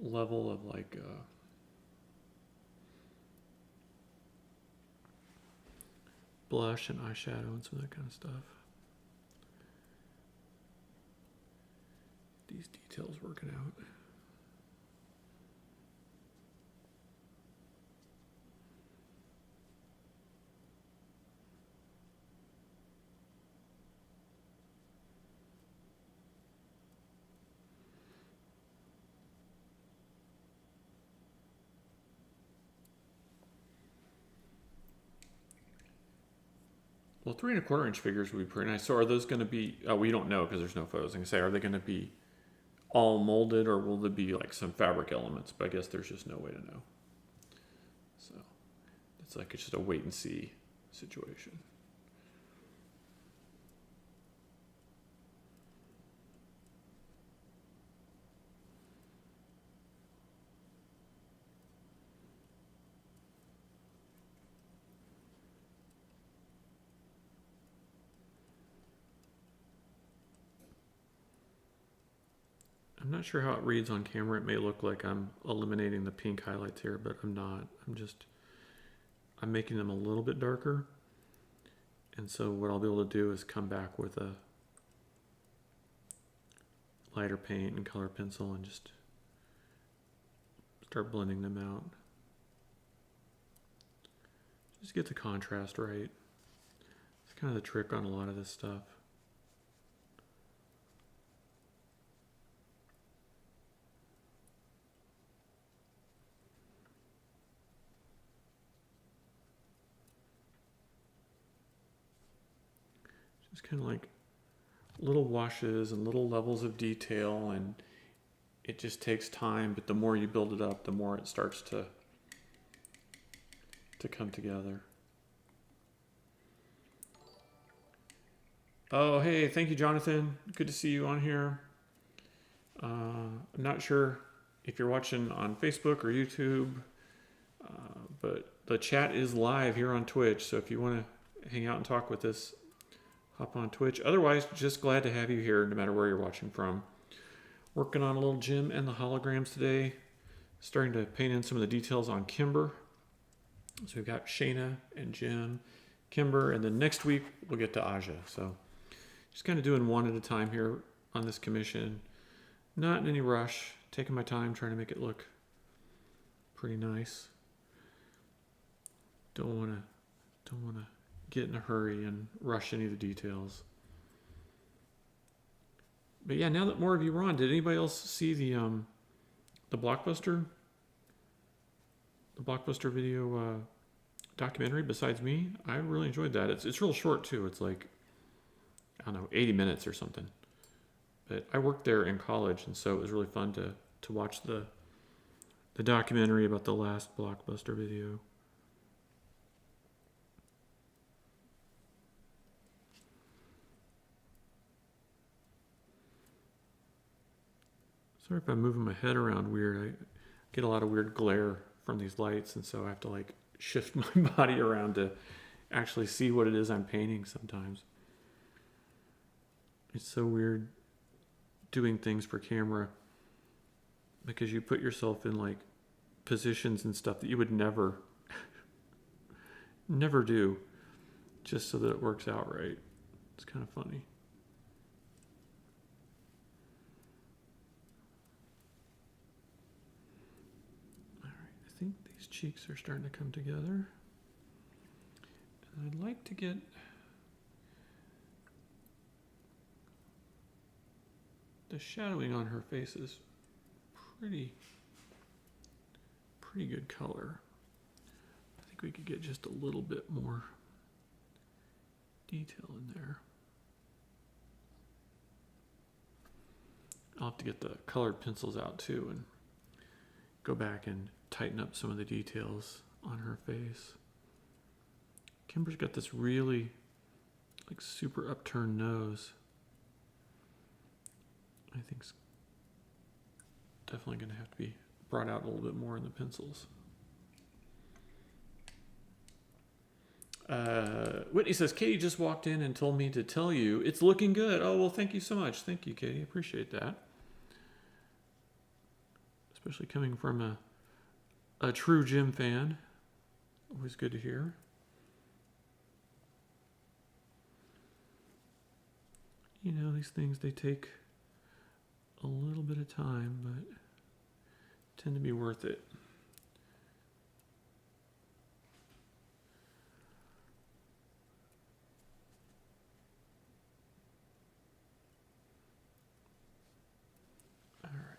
level of like blush and eyeshadow and some of that kind of stuff. These details working out. Well, 3 1/4 inch figures would be pretty nice. So are those going to be, we don't know because there's no photos. I can say, are they going to be all molded or will there be like some fabric elements? But I guess there's just no way to know. So it's like, it's just a wait and see situation. I'm not sure how it reads on camera. It may look like I'm eliminating the pink highlights here, but I'm not. I'm making them a little bit darker. And so what I'll be able to do is come back with a lighter paint and color pencil and just start blending them out. Just get the contrast right. It's kind of the trick on a lot of this stuff. Just kind of like little washes and little levels of detail, and it just takes time, but the more you build it up, the more it starts to come together. Oh, hey, thank you, Jonathan. Good to see you on here. I'm not sure if you're watching on Facebook or YouTube, but the chat is live here on Twitch, so if you want to hang out and talk with us, hop on Twitch. Otherwise, just glad to have you here no matter where you're watching from. Working on a little Jem and the Holograms today. Starting to paint in some of the details on Kimber. So we've got Shayna and Jem, Kimber, and then next week we'll get to Aja. So just kind of doing one at a time here on this commission. Not in any rush. Taking my time, trying to make it look pretty nice. Don't want to get in a hurry and rush any of the details. But yeah, now that more of you are on, did anybody else see the Blockbuster video documentary besides me? I really enjoyed that. It's real short too. It's like, I don't know, 80 minutes or something. But I worked there in college, and so it was really fun to watch the documentary about the last Blockbuster video. Sorry if I'm moving my head around weird. I get a lot of weird glare from these lights, and so I have to like shift my body around to actually see what it is I'm painting sometimes. It's so weird doing things for camera because you put yourself in like positions and stuff that you would never do just so that it works out right. It's kind of funny. I think these cheeks are starting to come together. And I'd like to get the shadowing on her face is pretty good color. I think we could get just a little bit more detail in there. I'll have to get the colored pencils out too and go back and tighten up some of the details on her face. Kimber's got this really like super upturned nose. I think it's definitely going to have to be brought out a little bit more in the pencils. Whitney says, Katie just walked in and told me to tell you it's looking good. Oh, well, thank you so much. Thank you, Katie. I appreciate that. Especially coming from a true Jem fan. Always good to hear. You know, these things, they take a little bit of time, but tend to be worth it. All right.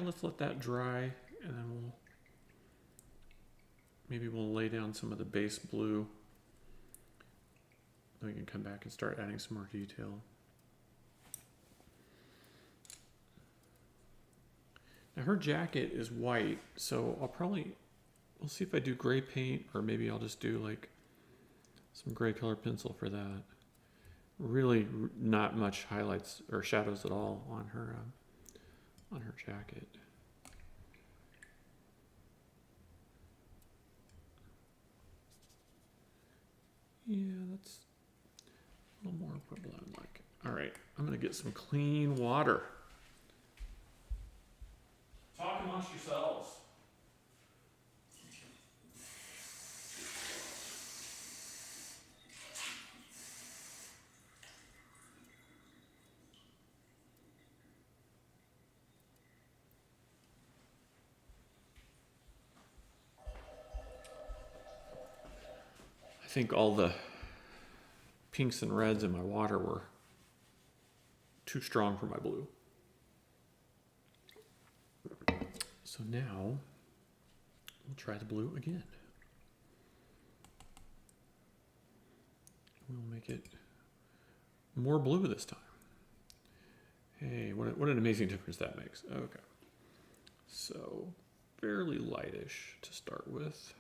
Let's let that dry, and then maybe we'll lay down some of the base blue. Then we can come back and start adding some more detail. Now her jacket is white, so we'll see if I do gray paint, or maybe I'll just do like some gray color pencil for that. Really not much highlights or shadows at all on her jacket. Yeah, that's a little more purple than I like. All right, I'm gonna get some clean water. Talk amongst yourselves. I think all the pinks and reds in my water were too strong for my blue. So now we'll try the blue again. We'll make it more blue this time. Hey, what an amazing difference that makes. Okay. So fairly lightish to start with.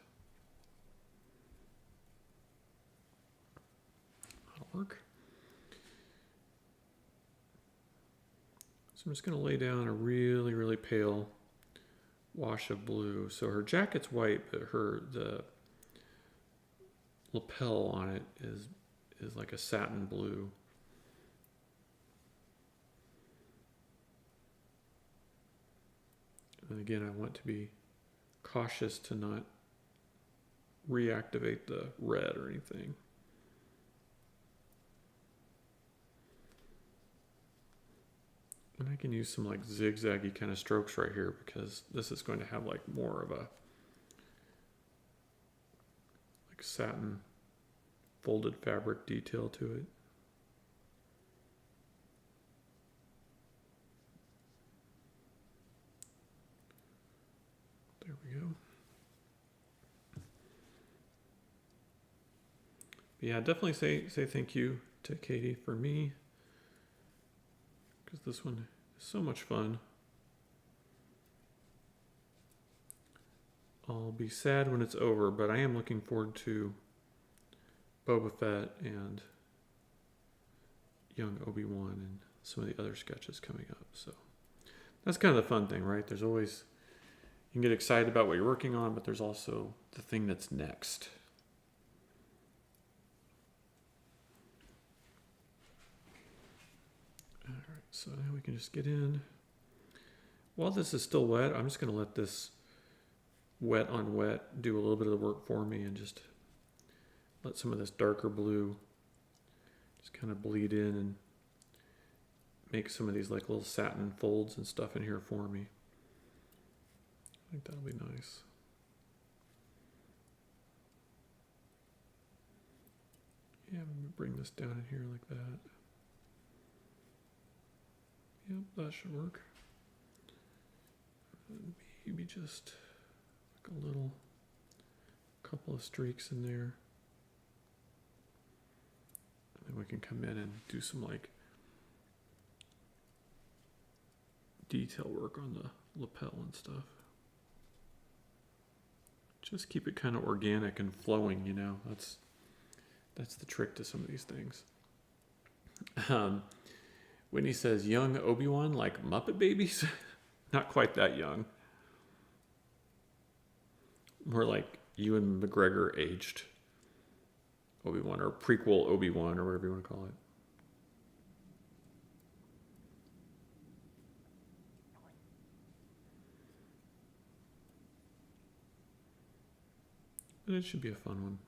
That'll work. So I'm just going to lay down a really, really pale wash of blue. So her jacket's white, but the lapel on it is like a satin blue. And again, I want to be cautious to not reactivate the red or anything. And I can use some like zigzaggy kind of strokes right here, because this is going to have like more of a like satin folded fabric detail to it. There we go. But yeah, definitely say thank you to Katie for me, because this one is so much fun. I'll be sad when it's over, but I am looking forward to Boba Fett and young Obi-Wan and some of the other sketches coming up. So that's kind of the fun thing, right? There's always, you can get excited about what you're working on, but there's also the thing that's next. All right, so now we can just get in. While this is still wet, I'm just going to let this wet on wet do a little bit of the work for me, and just let some of this darker blue just kind of bleed in and make some of these like little satin folds and stuff in here for me. I think that'll be nice. Yeah, I'm gonna bring this down in here like that. Yep, that should work. And maybe just like a little couple of streaks in there. And then we can come in and do some like detail work on the lapel and stuff. Just keep it kind of organic and flowing, you know. That's the trick to some of these things. Whitney says, young Obi-Wan like Muppet Babies? Not quite that young. More like Ewan McGregor aged Obi-Wan, or prequel Obi-Wan, or whatever you want to call it. But it should be a fun one.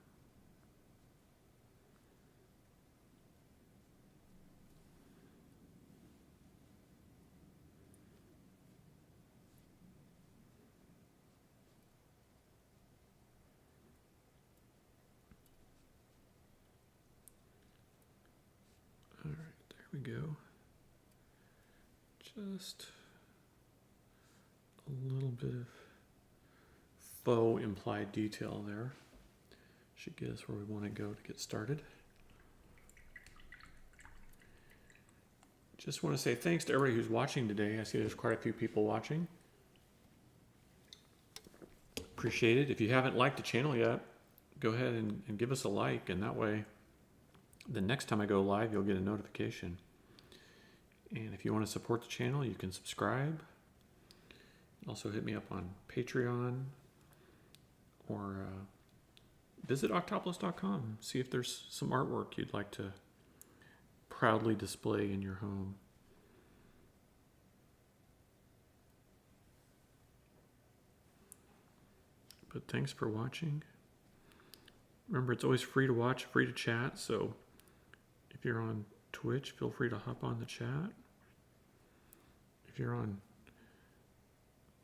go. Just a little bit of faux implied detail there. Should get us where we want to go to get started. Just want to say thanks to everybody who's watching today. I see there's quite a few people watching. Appreciate it. If you haven't liked the channel yet, go ahead and give us a like, and that way the next time I go live, you'll get a notification. And if you want to support the channel, you can subscribe. Also hit me up on Patreon or visit octopolis.com. See if there's some artwork you'd like to proudly display in your home. But thanks for watching. Remember, it's always free to watch, free to chat, so if you're on Twitch, feel free to hop on the chat. If you're on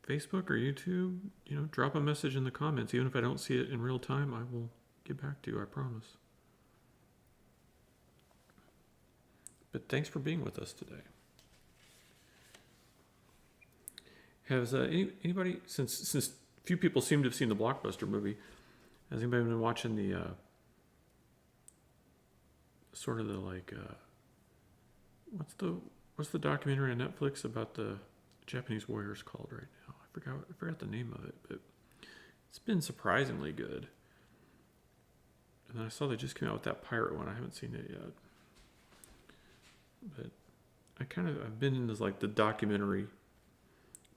Facebook or YouTube, drop a message in the comments. Even if I don't see it in real time, I will get back to you, I promise. But thanks for being with us today. Has anybody, since few people seem to have seen the Blockbuster movie, has anybody been watching the sort of the like what's the documentary on Netflix about the Japanese warriors called right now? I forgot the name of it, but it's been surprisingly good. And then I saw they just came out with that pirate one. I haven't seen it yet, but I've been in this like the documentary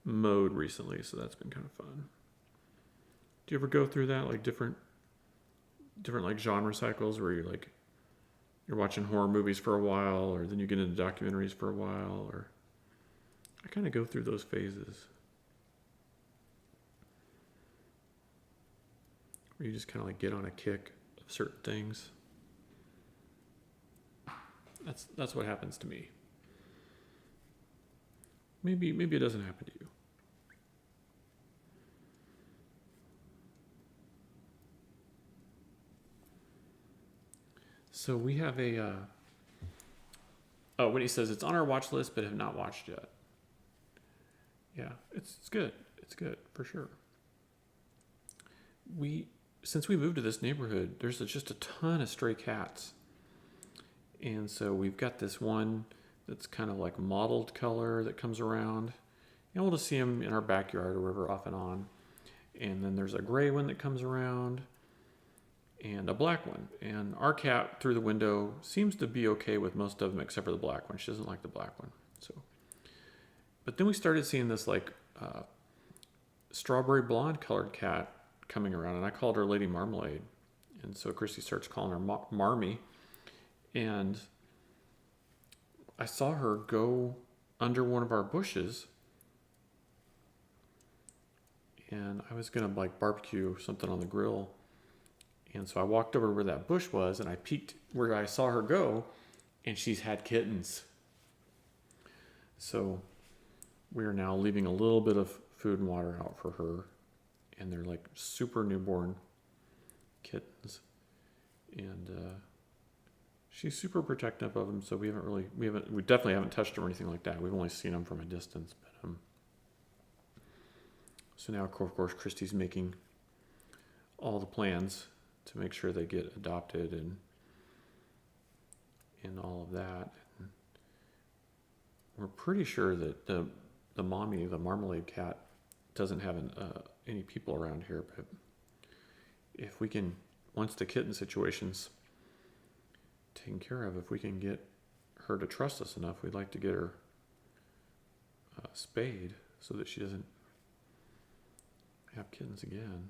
mode recently, so that's been kind of fun. Do you ever go through that, like different like genre cycles where you're watching horror movies for a while, or then you get into documentaries for a while, or I kind of go through those phases where you just kind of like get on a kick of certain things. That's what happens to me. Maybe it doesn't happen to you. So we have when he says it's on our watch list but have not watched yet. Yeah, it's good. It's good for sure. Since we moved to this neighborhood, there's just a ton of stray cats. And so we've got this one that's kind of like mottled color that comes around. And we'll just see them in our backyard or wherever off and on. And then there's a gray one that comes around and a black one. And our cat through the window seems to be okay with most of them except for the black one. She doesn't like the black one. But then we started seeing this like strawberry blonde colored cat coming around, and I called her Lady Marmalade. And so Christy starts calling her Marmy. And I saw her go under one of our bushes, and I was gonna like barbecue something on the grill. And so I walked over where that bush was, and I peeked where I saw her go, and she's had kittens. So we are now leaving a little bit of food and water out for her, and they're like super newborn kittens. And she's super protective of them, so we definitely haven't touched them or anything like that. We've only seen them from a distance. But so now, of course, Christy's making all the plans to make sure they get adopted and all of that. And we're pretty sure that the mommy, the Marmalade cat, doesn't have any people around here. But if we can, once the kitten situation's taken care of, if we can get her to trust us enough, we'd like to get her spayed so that she doesn't have kittens again.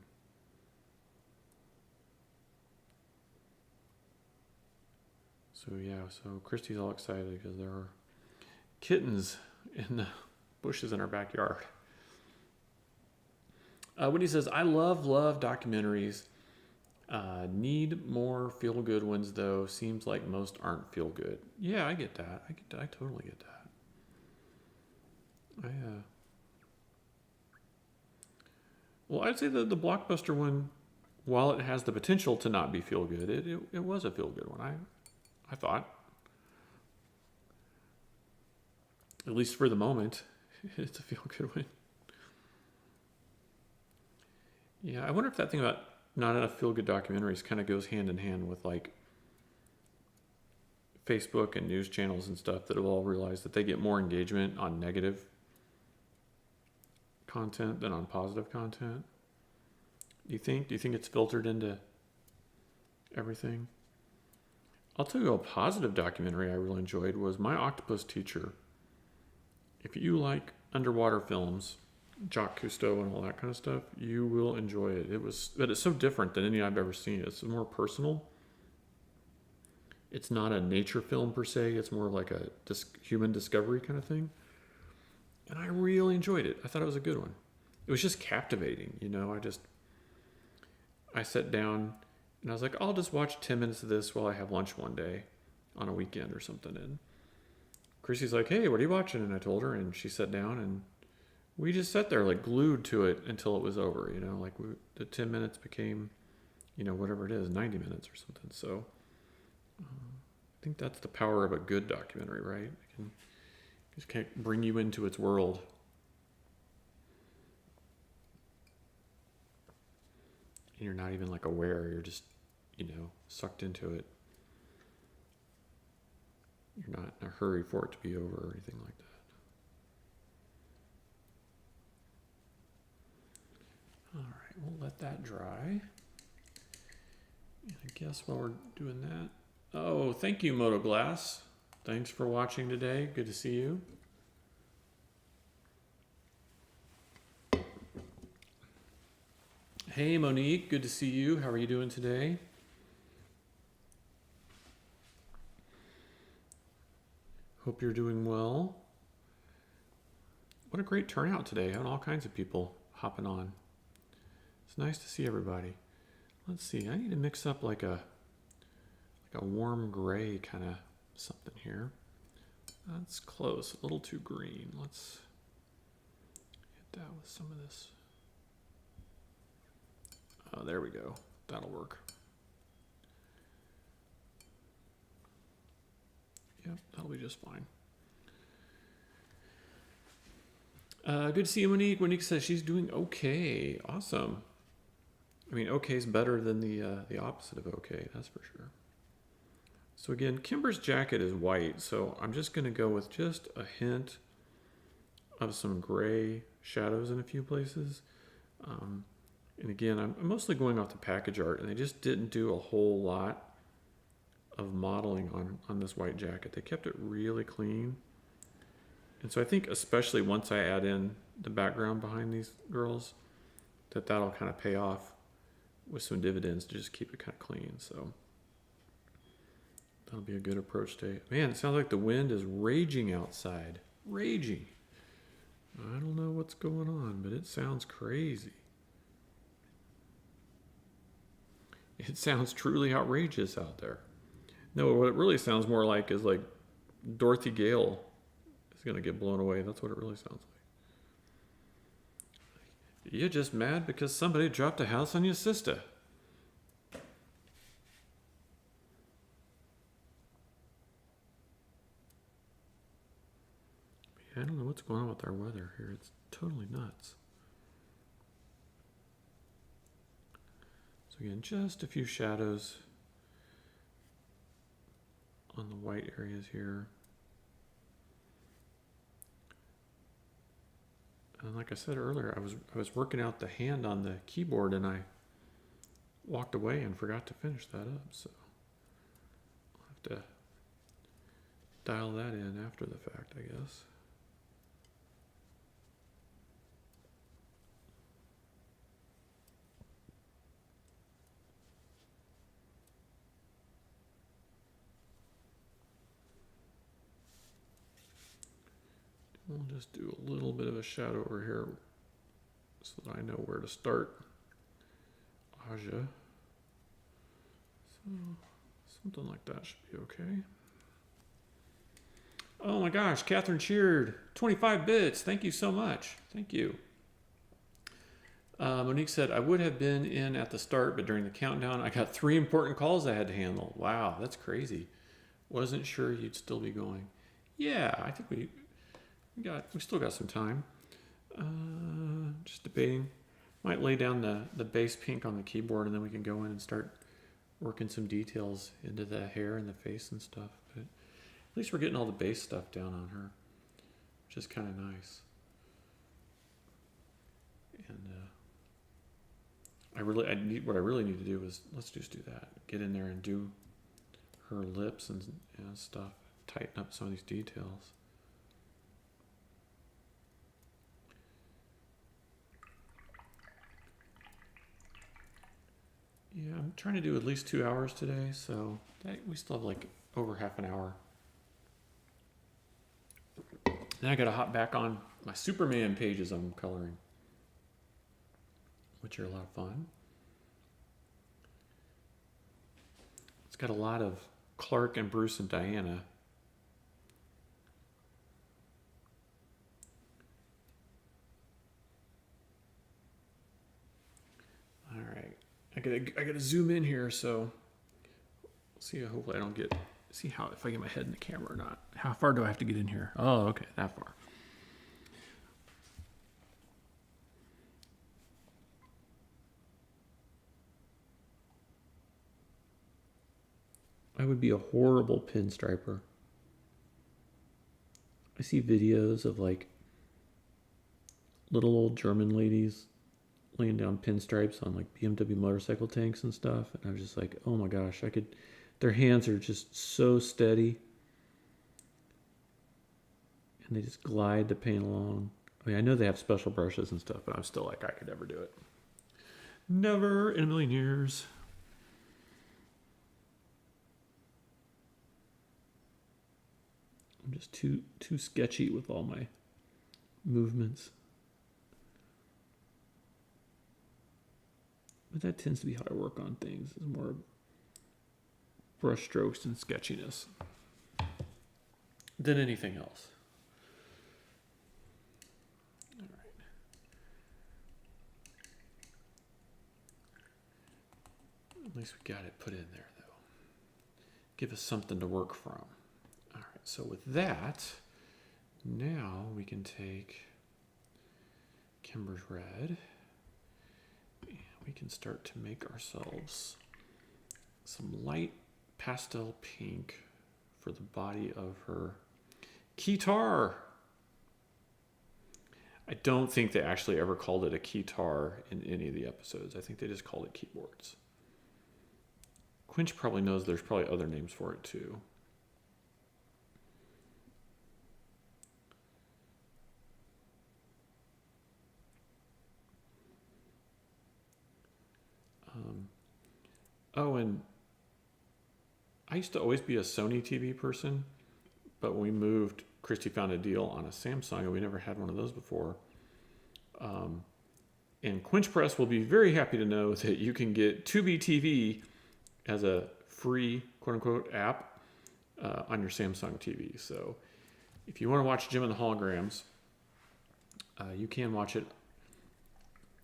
So so Christy's all excited because there are kittens in the bushes in our backyard. When he says, I love documentaries. Need more feel-good ones, though. Seems like most aren't feel-good. Yeah, I get that. I totally get that. Well, I'd say the Blockbuster one, while it has the potential to not be feel-good, it was a feel-good one. I thought. At least for the moment. It's a feel-good one. Yeah, I wonder if that thing about not enough feel-good documentaries kind of goes hand in hand with like Facebook and news channels and stuff that have all realized that they get more engagement on negative content than on positive content. Do you think? Do you think it's filtered into everything? I'll tell you a positive documentary I really enjoyed was My Octopus Teacher. If you like underwater films, Jacques Cousteau and all that kind of stuff, you will enjoy it. But it's so different than any I've ever seen. It's more personal. It's not a nature film per se. It's more like a human discovery kind of thing. And I really enjoyed it. I thought it was a good one. It was just captivating, you know. I sat down and I was like, I'll just watch 10 minutes of this while I have lunch one day on a weekend or something. And Chrissy's like, hey, what are you watching? And I told her, and she sat down, and we just sat there like glued to it until it was over, you know, like the 10 minutes became, you know, whatever it is, 90 minutes or something. So I think that's the power of a good documentary, right? It can just can't bring you into its world. And you're not even like aware, you're just, you know, sucked into it. You're not in a hurry for it to be over or anything like that. All right, we'll let that dry. And I guess while we're doing that, oh, thank you, Moto Glass. Thanks for watching today. Good to see you. Hey, Monique. Good to see you. How are you doing today? Hope you're doing well. What a great turnout today. Having all kinds of people hopping on. It's nice to see everybody. Let's see. I need to mix up like a warm gray kind of something here. That's close. A little too green. Let's hit that with some of this. Oh, there we go. That'll work. Yep, that'll be just fine. Good to see you, Monique. Monique says she's doing okay. Awesome. I mean, okay is better than the opposite of okay, that's for sure. So again, Kimber's jacket is white, so I'm just going to go with just a hint of some gray shadows in a few places. And again, I'm mostly going off the package art, and they just didn't do a whole lot of modeling on this white jacket. They kept it really clean. And so I think especially once I add in the background behind these girls, that'll kind of pay off with some dividends to just keep it kind of clean. So that'll be a good approach to it. Man, it sounds like the wind is raging outside. Raging. I don't know what's going on, but it sounds crazy. It sounds truly outrageous out there. No, what it really sounds more like is like Dorothy Gale is going to get blown away. That's what it really sounds like. You're just mad because somebody dropped a house on your sister. I don't know what's going on with our weather here. It's totally nuts. So again, just a few shadows on the white areas here. And like I said earlier, I was working out the hand on the keyboard and I walked away and forgot to finish that up. So I'll have to dial that in after the fact, I guess. We'll just do a little bit of a shadow over here so that I know where to start. Aja. So something like that should be okay. Oh my gosh, Catherine cheered. 25 bits. Thank you so much. Thank you. Monique said, I would have been in at the start, but during the countdown, I got 3 important calls I had to handle. Wow, that's crazy. Wasn't sure you'd still be going. Yeah, I think we still got some time. Just debating. Might lay down the base pink on the keyboard, and then we can go in and start working some details into the hair and the face and stuff. But at least we're getting all the base stuff down on her, which is kind of nice. And what I really need to do is, let's just do that. Get in there and do her lips and stuff. Tighten up some of these details. Yeah, I'm trying to do at least 2 hours today, so we still have like over half an hour. Then I gotta hop back on my Superman pages I'm coloring, which are a lot of fun. It's got a lot of Clark and Bruce and Diana. All right, I gotta zoom in here, so see. Hopefully, I don't get if I get my head in the camera or not. How far do I have to get in here? Oh, okay, that far. I would be a horrible pinstriper. I see videos of like little old German ladies laying down pinstripes on like BMW motorcycle tanks and stuff, and I was just like, oh my gosh, their hands are just so steady, and they just glide the paint along. I mean, I know they have special brushes and stuff, but I'm still like, I could never do it. Never in a million years. I'm just too sketchy with all my movements. But that tends to be how I work on things. It's more brush strokes and sketchiness than anything else. All right. At least we got it put in there, though. Give us something to work from. All right, so with that, now we can take Kimber's red. We can start to make ourselves some light pastel pink for the body of her keytar. I don't think they actually ever called it a keytar in any of the episodes. I think they just called it keyboards. Quinch probably knows there's probably other names for it too. Oh, and I used to always be a Sony TV person, but when we moved, Christy found a deal on a Samsung, and we never had one of those before. And Quinch Press will be very happy to know that you can get Tubi TV as a free, quote-unquote, app on your Samsung TV. So if you want to watch Jem and the Holograms, you can watch it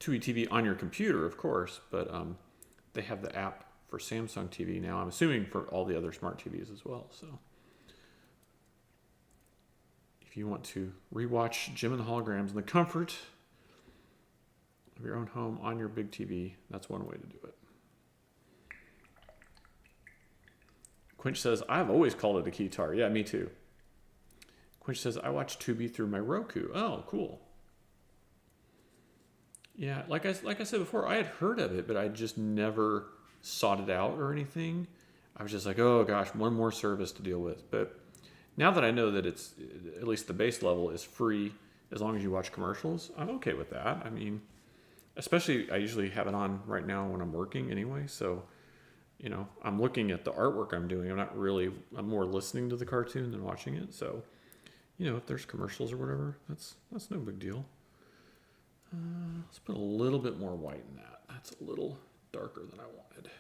Tubi TV on your computer, of course, but they have the app for Samsung TV now. I'm assuming for all the other smart TVs as well. So if you want to rewatch Jem and the Holograms in the comfort of your own home on your big TV, that's one way to do it. Quinch says, I've always called it a keytar. Yeah, me too. Quinch says, I watch Tubi through my Roku. Oh, cool. Yeah, like I said before, I had heard of it, but I just never sought it out or anything. I was just like, oh gosh, one more service to deal with. But now that I know that it's, at least the base level is free as long as you watch commercials, I'm okay with that. I mean, especially I usually have it on right now when I'm working anyway. So, you know, I'm looking at the artwork I'm doing. I'm more listening to the cartoon than watching it. So, you know, if there's commercials or whatever, that's no big deal. Let's put a little bit more white in that. That's a little darker than I wanted.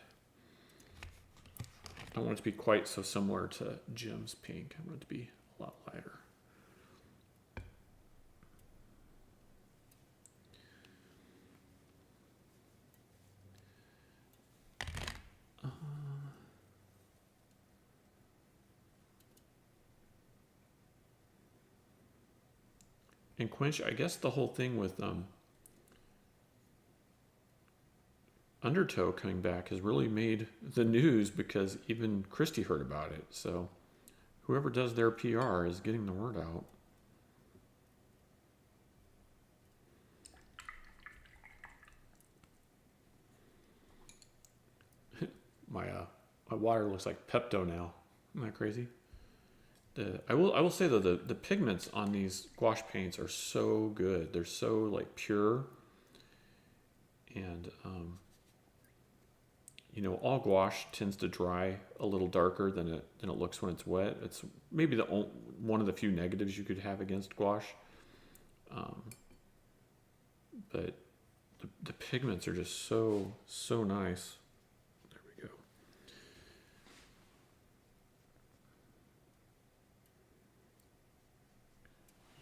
I don't want it to be quite so similar to Jem's pink. I want it to be a lot lighter. And Quench, I guess the whole thing with Undertow coming back has really made the news because even Christy heard about it. So whoever does their PR is getting the word out. My water looks like Pepto now. Isn't that crazy? I will say though the pigments on these gouache paints are so good. They're so like pure, and you know, all gouache tends to dry a little darker than it looks when it's wet. It's maybe one of the few negatives you could have against gouache, but the pigments are just so nice. There we go.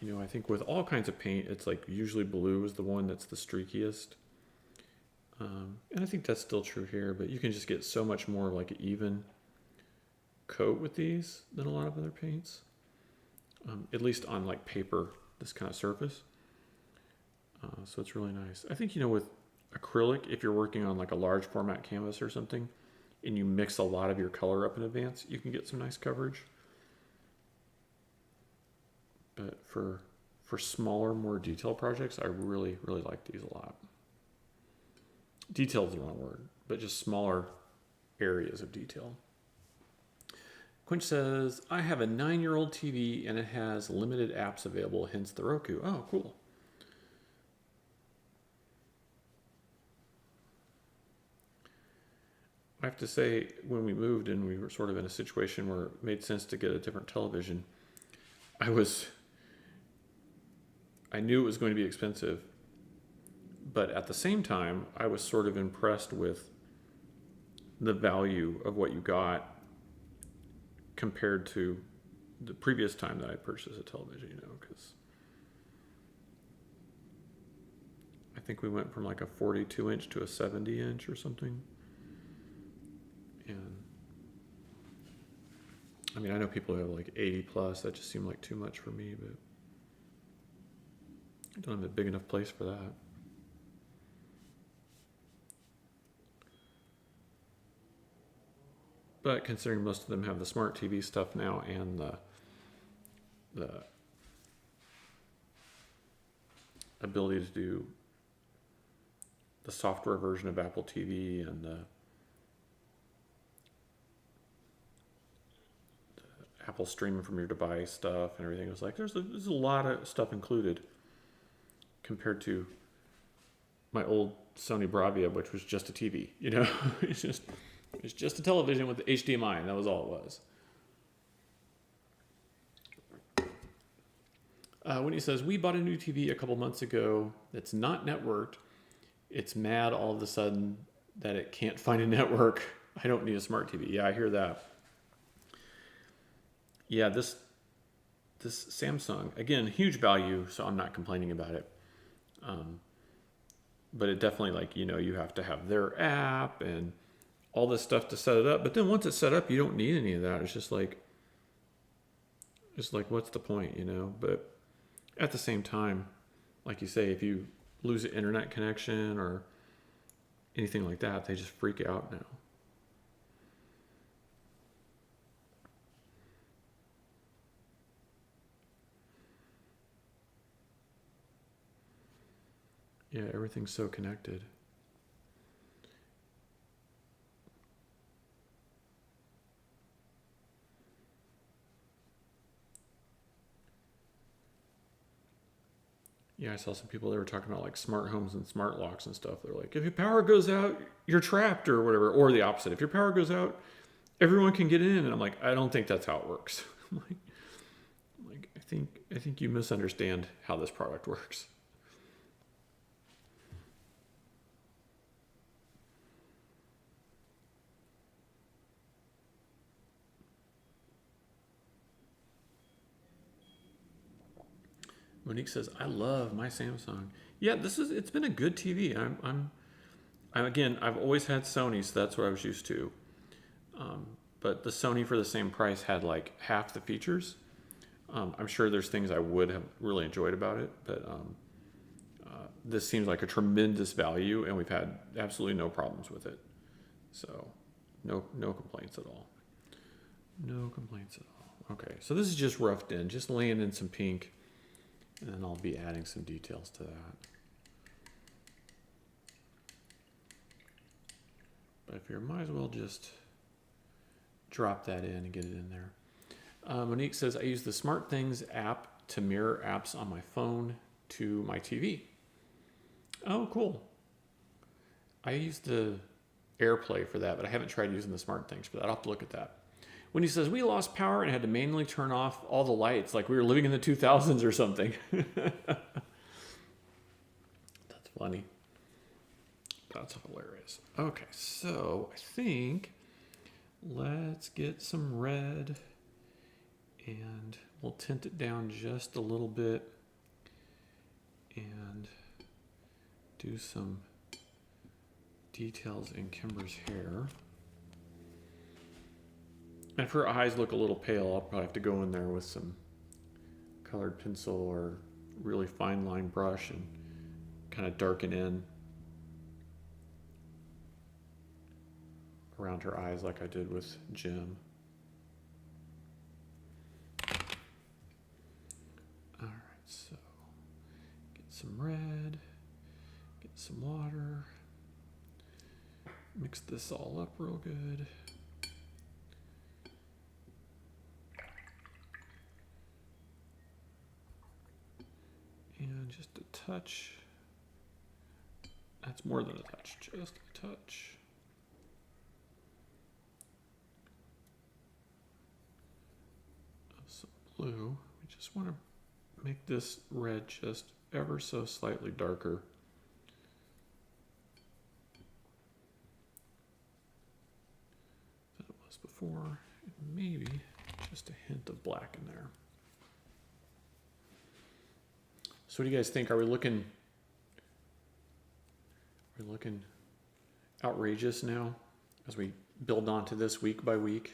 You know, I think with all kinds of paint, it's like usually blue is the one that's the streakiest. And I think that's still true here, but you can just get so much more like an even coat with these than a lot of other paints. At least on like paper, this kind of surface. So it's really nice. I think, you know, with acrylic, if you're working on like a large format canvas or something, and you mix a lot of your color up in advance, you can get some nice coverage. But for smaller, more detailed projects, I really like these a lot. Detail is the wrong word, but just smaller areas of detail. Quench says, I have a 9-year-old TV and it has limited apps available, hence the Roku. Oh, cool. I have to say, when we moved and we were sort of in a situation where it made sense to get a different television, I knew it was going to be expensive, but at the same time, I was sort of impressed with the value of what you got compared to the previous time that I purchased a television, you know, because I think we went from like a 42-inch to a 70-inch or something. And I mean, I know people who have like 80 plus, that just seemed like too much for me, but I don't have a big enough place for that. But considering most of them have the smart TV stuff now and the ability to do the software version of Apple TV and the Apple streaming from your device stuff and everything, it was like there's a lot of stuff included compared to my old Sony Bravia, which was just a TV. You know, it's just a television with HDMI, and that was all it was. When he says, we bought a new TV a couple months ago that's not networked, it's mad all of a sudden that it can't find a network. I don't need a smart TV. Yeah, I hear that. Yeah, this Samsung, again, huge value, so I'm not complaining about it. But it definitely, like, you know, you have to have their app and all this stuff to set it up. But then once it's set up, you don't need any of that. It's just like, what's the point, you know? But at the same time, like you say, if you lose an internet connection or anything like that, they just freak out now. Yeah, everything's so connected. Yeah, I saw some people, they were talking about like smart homes and smart locks and stuff. They're like, if your power goes out, you're trapped or whatever. Or the opposite. If your power goes out, everyone can get in. And I'm like, I don't think that's how it works. I'm like, I think you misunderstand how this product works. Monique says, I love my Samsung. Yeah, it's been a good TV. Again, I've always had Sony, so that's what I was used to. But the Sony for the same price had like half the features. I'm sure there's things I would have really enjoyed about it, but this seems like a tremendous value, and we've had absolutely no problems with it. So no complaints at all. No complaints at all. Okay, so this is just roughed in, just laying in some pink, and then I'll be adding some details to that. But I figure might as well just drop that in and get it in there. Monique says, I use the SmartThings app to mirror apps on my phone to my TV. Oh, cool. I use the AirPlay for that, but I haven't tried using the SmartThings for that. I'll have to look at that. When he says, we lost power and had to manually turn off all the lights, like we were living in the 2000s or something. That's funny. That's hilarious. Okay, so I think let's get some red and we'll tint it down just a little bit and do some details in Kimber's hair. And if her eyes look a little pale, I'll probably have to go in there with some colored pencil or really fine line brush and kind of darken in around her eyes like I did with Jem. All right, so get some red, get some water, mix this all up real good. And just a touch. That's more than a touch, just a touch. Of some blue. We just want to make this red just ever so slightly darker. Than it was before. And maybe just a hint of black in there. So what do you guys think? Are we looking outrageous now as we build onto this week by week?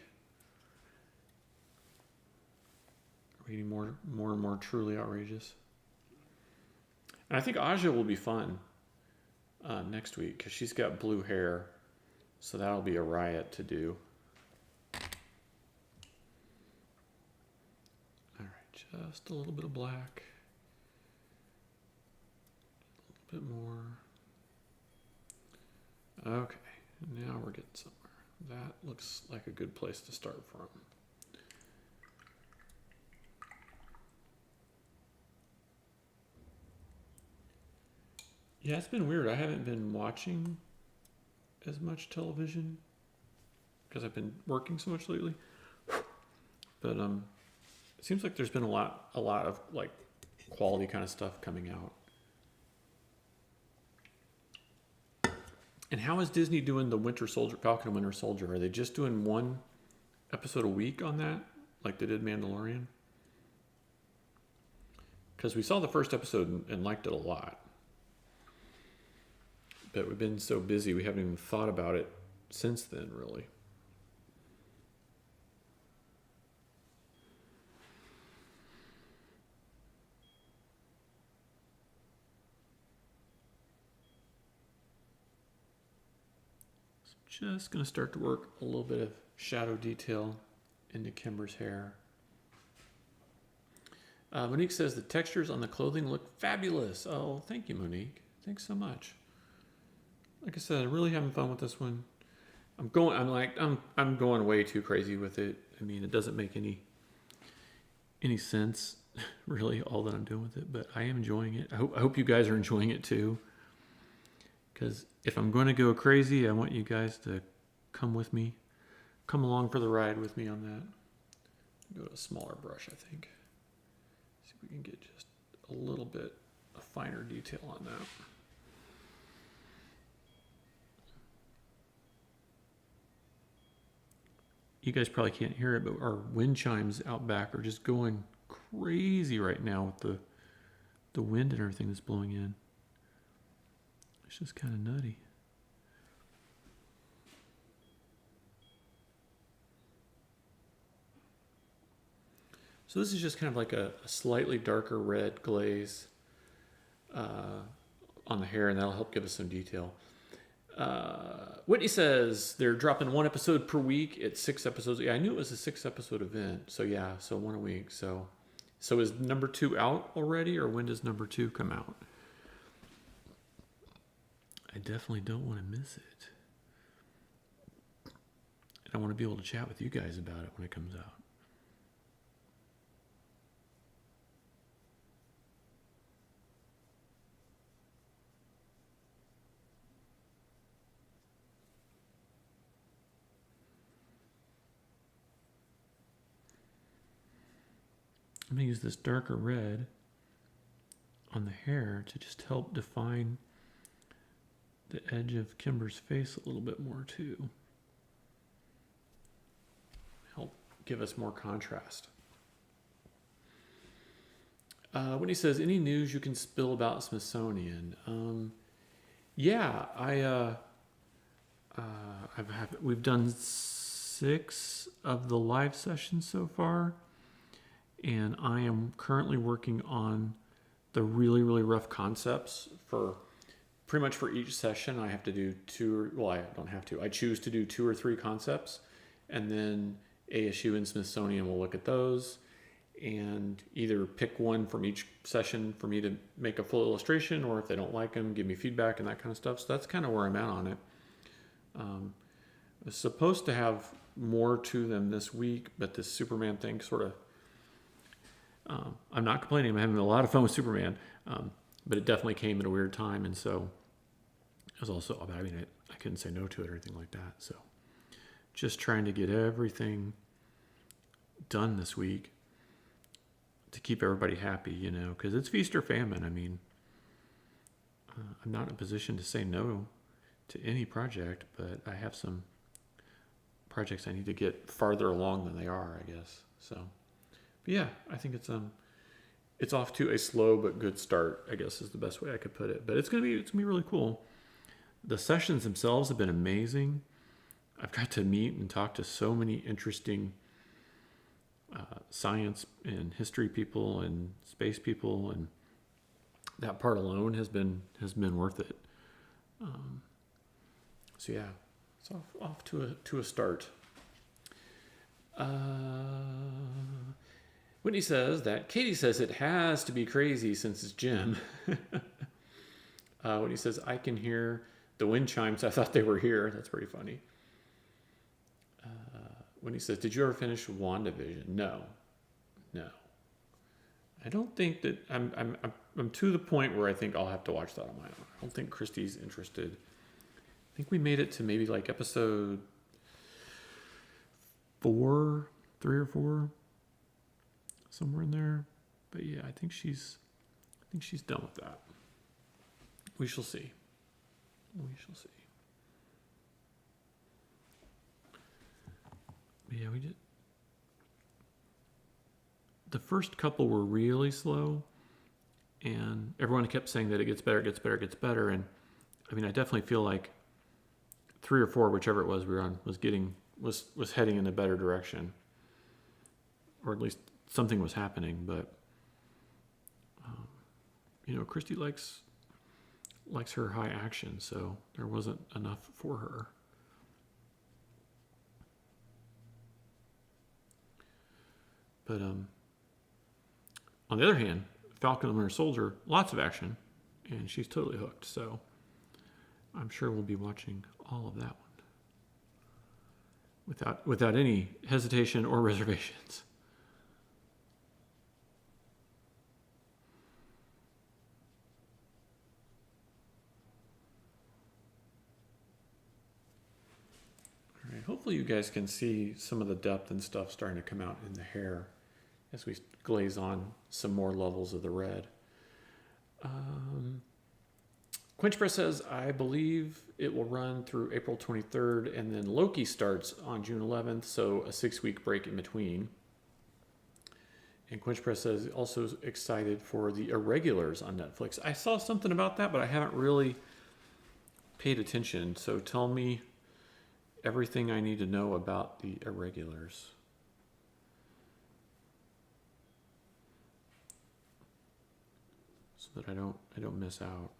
Are we getting more and more truly outrageous? And I think Aja will be fun next week because she's got blue hair, so that'll be a riot to do. All right, just a little bit of black. Bit more. Okay, now we're getting somewhere. That looks like a good place to start from. Yeah, it's been weird. I haven't been watching as much television because I've been working so much lately. But it seems like there's been a lot of like quality kind of stuff coming out. And how is Disney doing the Falcon and Winter Soldier? Are they just doing one episode a week on that, like they did Mandalorian? Because we saw the first episode and liked it a lot. But we've been so busy, we haven't even thought about it since then, really. Just going to start to work a little bit of shadow detail into Kimber's hair. Monique says the textures on the clothing look fabulous. Oh, thank you, Monique. Thanks so much. Like I said, I'm really having fun with this one. I'm going way too crazy with it. I mean, it doesn't make any sense, really, all that I'm doing with it. But I am enjoying it. I hope you guys are enjoying it too. Because if I'm going to go crazy, I want you guys to come with me. Come along for the ride with me on that. Go to a smaller brush, I think. See if we can get just a little bit of finer detail on that. You guys probably can't hear it, but our wind chimes out back are just going crazy right now with the wind and everything that's blowing in. It's just kind of nutty. So this is just kind of like a slightly darker red glaze on the hair, and that'll help give us some detail. Whitney says they're dropping 1 episode per week. It's 6 episodes. Yeah, I knew it was a 6-episode event. So yeah, so 1 a week. So is number 2 out already, or when does number 2 come out? I definitely don't want to miss it. And I want to be able to chat with you guys about it when it comes out. I'm going to use this darker red on the hair to just help define the edge of Kimber's face a little bit more too. Help give us more contrast. When he says, any news you can spill about Smithsonian? Yeah, we've done 6 of the live sessions so far. And I am currently working on the really, really rough concepts for pretty much for each session. I have to do I don't have to. I choose to do 2 or 3 concepts, and then ASU and Smithsonian will look at those and either pick one from each session for me to make a full illustration, or if they don't like them, give me feedback and that kind of stuff. So that's kind of where I'm at on it. I was supposed to have more to them this week, but this Superman thing sort of, I'm not complaining. I'm having a lot of fun with Superman, but it definitely came at a weird time, and so it was also, I mean, I couldn't say no to it or anything like that. So just trying to get everything done this week to keep everybody happy, you know, because it's feast or famine. I mean, I'm not in a position to say no to any project, but I have some projects I need to get farther along than they are, I guess. So. But yeah, I think it's off to a slow but good start, I guess is the best way I could put it. But it's gonna be really cool. The sessions themselves have been amazing. I've got to meet and talk to so many interesting science and history people and space people, and that part alone has been worth it. So yeah, it's off to a start. Whitney says that Katie says it has to be crazy since it's Jem. Whitney says, I can hear the wind chimes. I thought they were here. That's pretty funny. Whitney says, did you ever finish WandaVision? No. I don't think that I'm to the point where I think I'll have to watch that on my own. I don't think Christy's interested. I think we made it to maybe like episode 3 or 4. Somewhere in there, but yeah, I think she's done with that. We shall see. But yeah, we did. The first couple were really slow, and everyone kept saying that it gets better. And I mean, I definitely feel like 3 or 4, whichever it was we were on, was heading in a better direction, or at least something was happening. But you know, Christy likes her high action, so there wasn't enough for her. But on the other hand, Falcon and Winter Soldier, lots of action, and she's totally hooked. So I'm sure we'll be watching all of that one without any hesitation or reservations. Hopefully you guys can see some of the depth and stuff starting to come out in the hair as we glaze on some more levels of the red. Quench Press says, I believe it will run through April 23rd, and then Loki starts on June 11th, so a 6-week break in between. And Quench Press says, also excited for the Irregulars on Netflix. I saw something about that, but I haven't really paid attention, so tell me everything I need to know about the Irregulars. so that I don't miss out.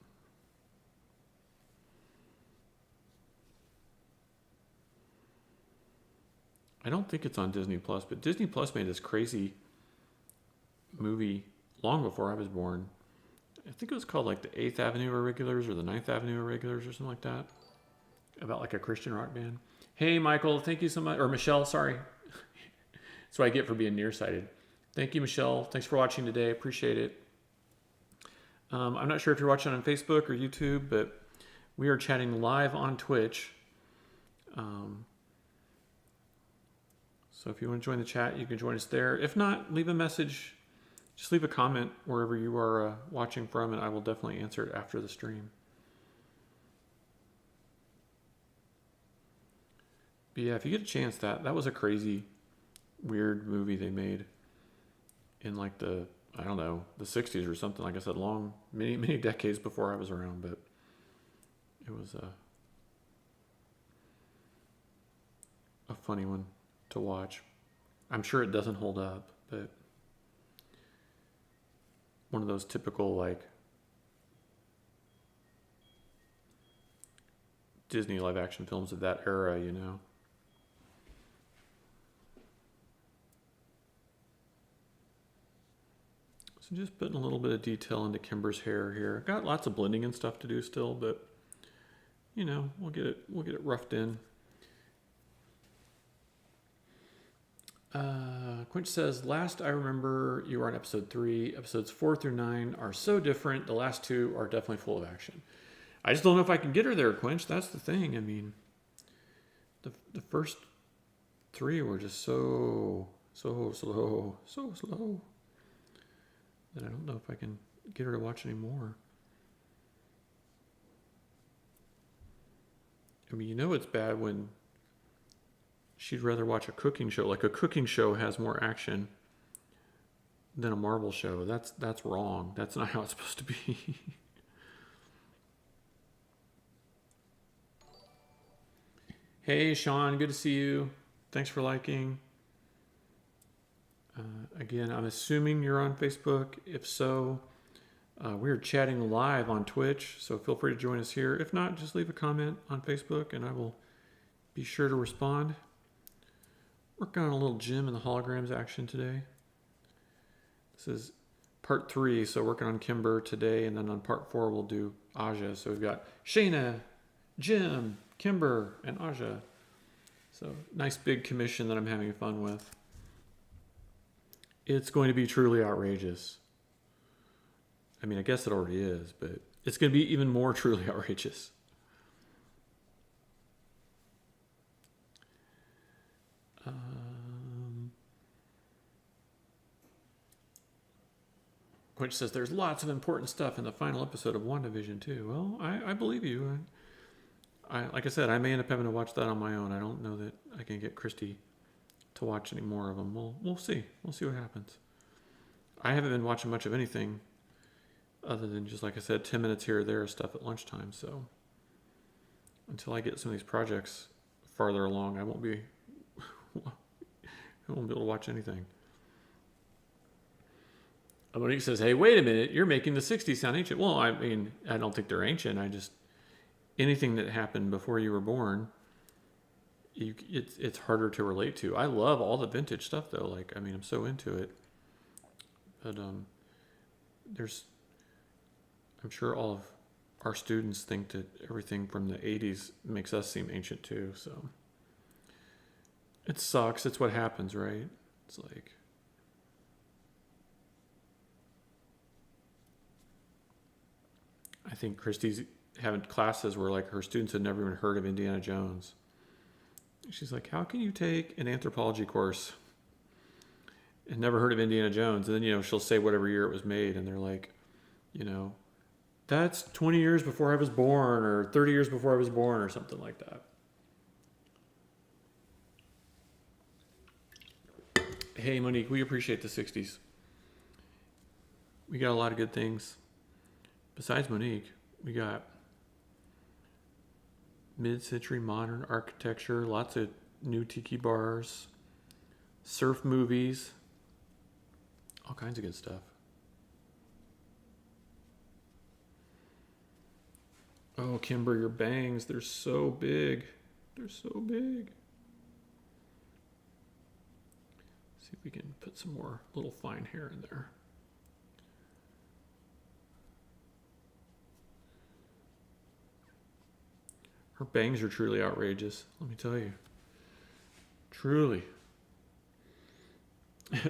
I don't think it's on Disney Plus, but Disney Plus made this crazy movie long before I was born. I think it was called like the 8th Avenue Irregulars or the 9th Avenue Irregulars or something like that. About like a Christian rock band. Hey, Michael, thank you so much. Or Michelle, sorry. That's what I get for being nearsighted. Thank you, Michelle. Thanks for watching today. Appreciate it. I'm not sure if you're watching on Facebook or YouTube, but we are chatting live on Twitch. So if you want to join the chat, you can join us there. If not, leave a message. Just leave a comment wherever you are watching from, and I will definitely answer it after the stream. But yeah, if you get a chance, that was a crazy, weird movie they made in like the 60s or something. Like I said, many decades before I was around, but it was a funny one to watch. I'm sure it doesn't hold up, but one of those typical like Disney live action films of that era, you know. So just putting a little bit of detail into Kimber's hair here. Got lots of blending and stuff to do still, but you know, we'll get it roughed in. Quinch says, last I remember you were on episode 3. Episodes 4 through 9 are so different. The last 2 are definitely full of action. I just don't know if I can get her there, Quinch. That's the thing. I mean, the first 3 were just so slow that I don't know if I can get her to watch any more. I mean, you know it's bad when she'd rather watch a cooking show. Like a cooking show has more action than a Marvel show. That's wrong. That's not how it's supposed to be. Hey, Sean, good to see you. Thanks for liking. Again, I'm assuming you're on Facebook. If so, we're chatting live on Twitch, so feel free to join us here. If not, just leave a comment on Facebook and I will be sure to respond. Working on a little Jem and the Holograms action today. This is part 3, so working on Kimber today, and then on part 4 we'll do Aja. So we've got Shayna, Jem, Kimber, and Aja. So nice big commission that I'm having fun with. It's going to be truly outrageous. I mean, I guess it already is, but it's going to be even more truly outrageous. Which says there's lots of important stuff in the final episode of WandaVision too. Well, I believe you. Like I said, I may end up having to watch that on my own. I don't know that I can get Christy to watch any more of them. We'll see. We'll see what happens. I haven't been watching much of anything other than just, like I said, 10 minutes here or there of stuff at lunchtime. So until I get some of these projects farther along, I won't be able to watch anything. Monique says, hey, wait a minute. You're making the 60s sound ancient. Well, I mean, I don't think they're ancient. Anything that happened before you were born, it's harder to relate to. I love all the vintage stuff, though. Like, I mean, I'm so into it. But I'm sure all of our students think that everything from the 80s makes us seem ancient, too. So it sucks. It's what happens, right? It's like... I think Christy's having classes where like her students had never even heard of Indiana Jones. She's like, how can you take an anthropology course and never heard of Indiana Jones? And then, you know, she'll say whatever year it was made. And they're like, you know, that's 20 years before I was born or 30 years before I was born or something like that. Hey, Monique, we appreciate the 60s. We got a lot of good things. Besides Monique, we got mid-century modern architecture, lots of new tiki bars, surf movies, all kinds of good stuff. Oh, Kimber, your bangs, they're so big. They're so big. See if we can put some more little fine hair in there. Her bangs are truly outrageous, let me tell you. Truly.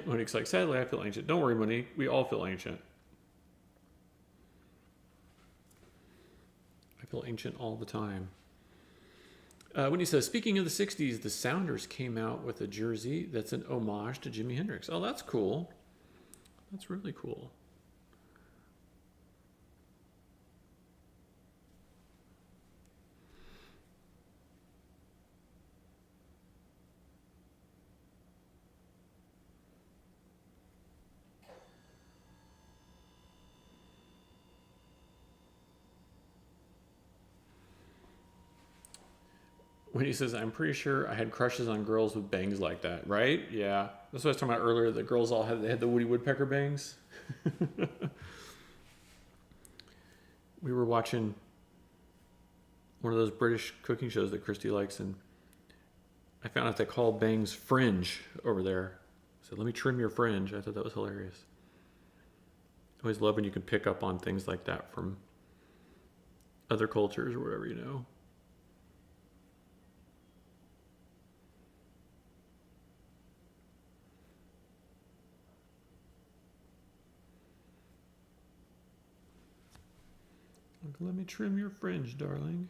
Monique's like, sadly, I feel ancient. Don't worry, Monique. We all feel ancient. I feel ancient all the time. When he says, speaking of the 60s, the Sounders came out with a jersey that's an homage to Jimi Hendrix. Oh, that's cool. That's really cool. When he says, I'm pretty sure I had crushes on girls with bangs like that, right? Yeah. That's what I was talking about earlier. The girls all had the Woody Woodpecker bangs. We were watching one of those British cooking shows that Christy likes, and I found out they call bangs fringe over there. I said, let me trim your fringe. I thought that was hilarious. I always love when you can pick up on things like that from other cultures or whatever, you know. Let me trim your fringe, darling.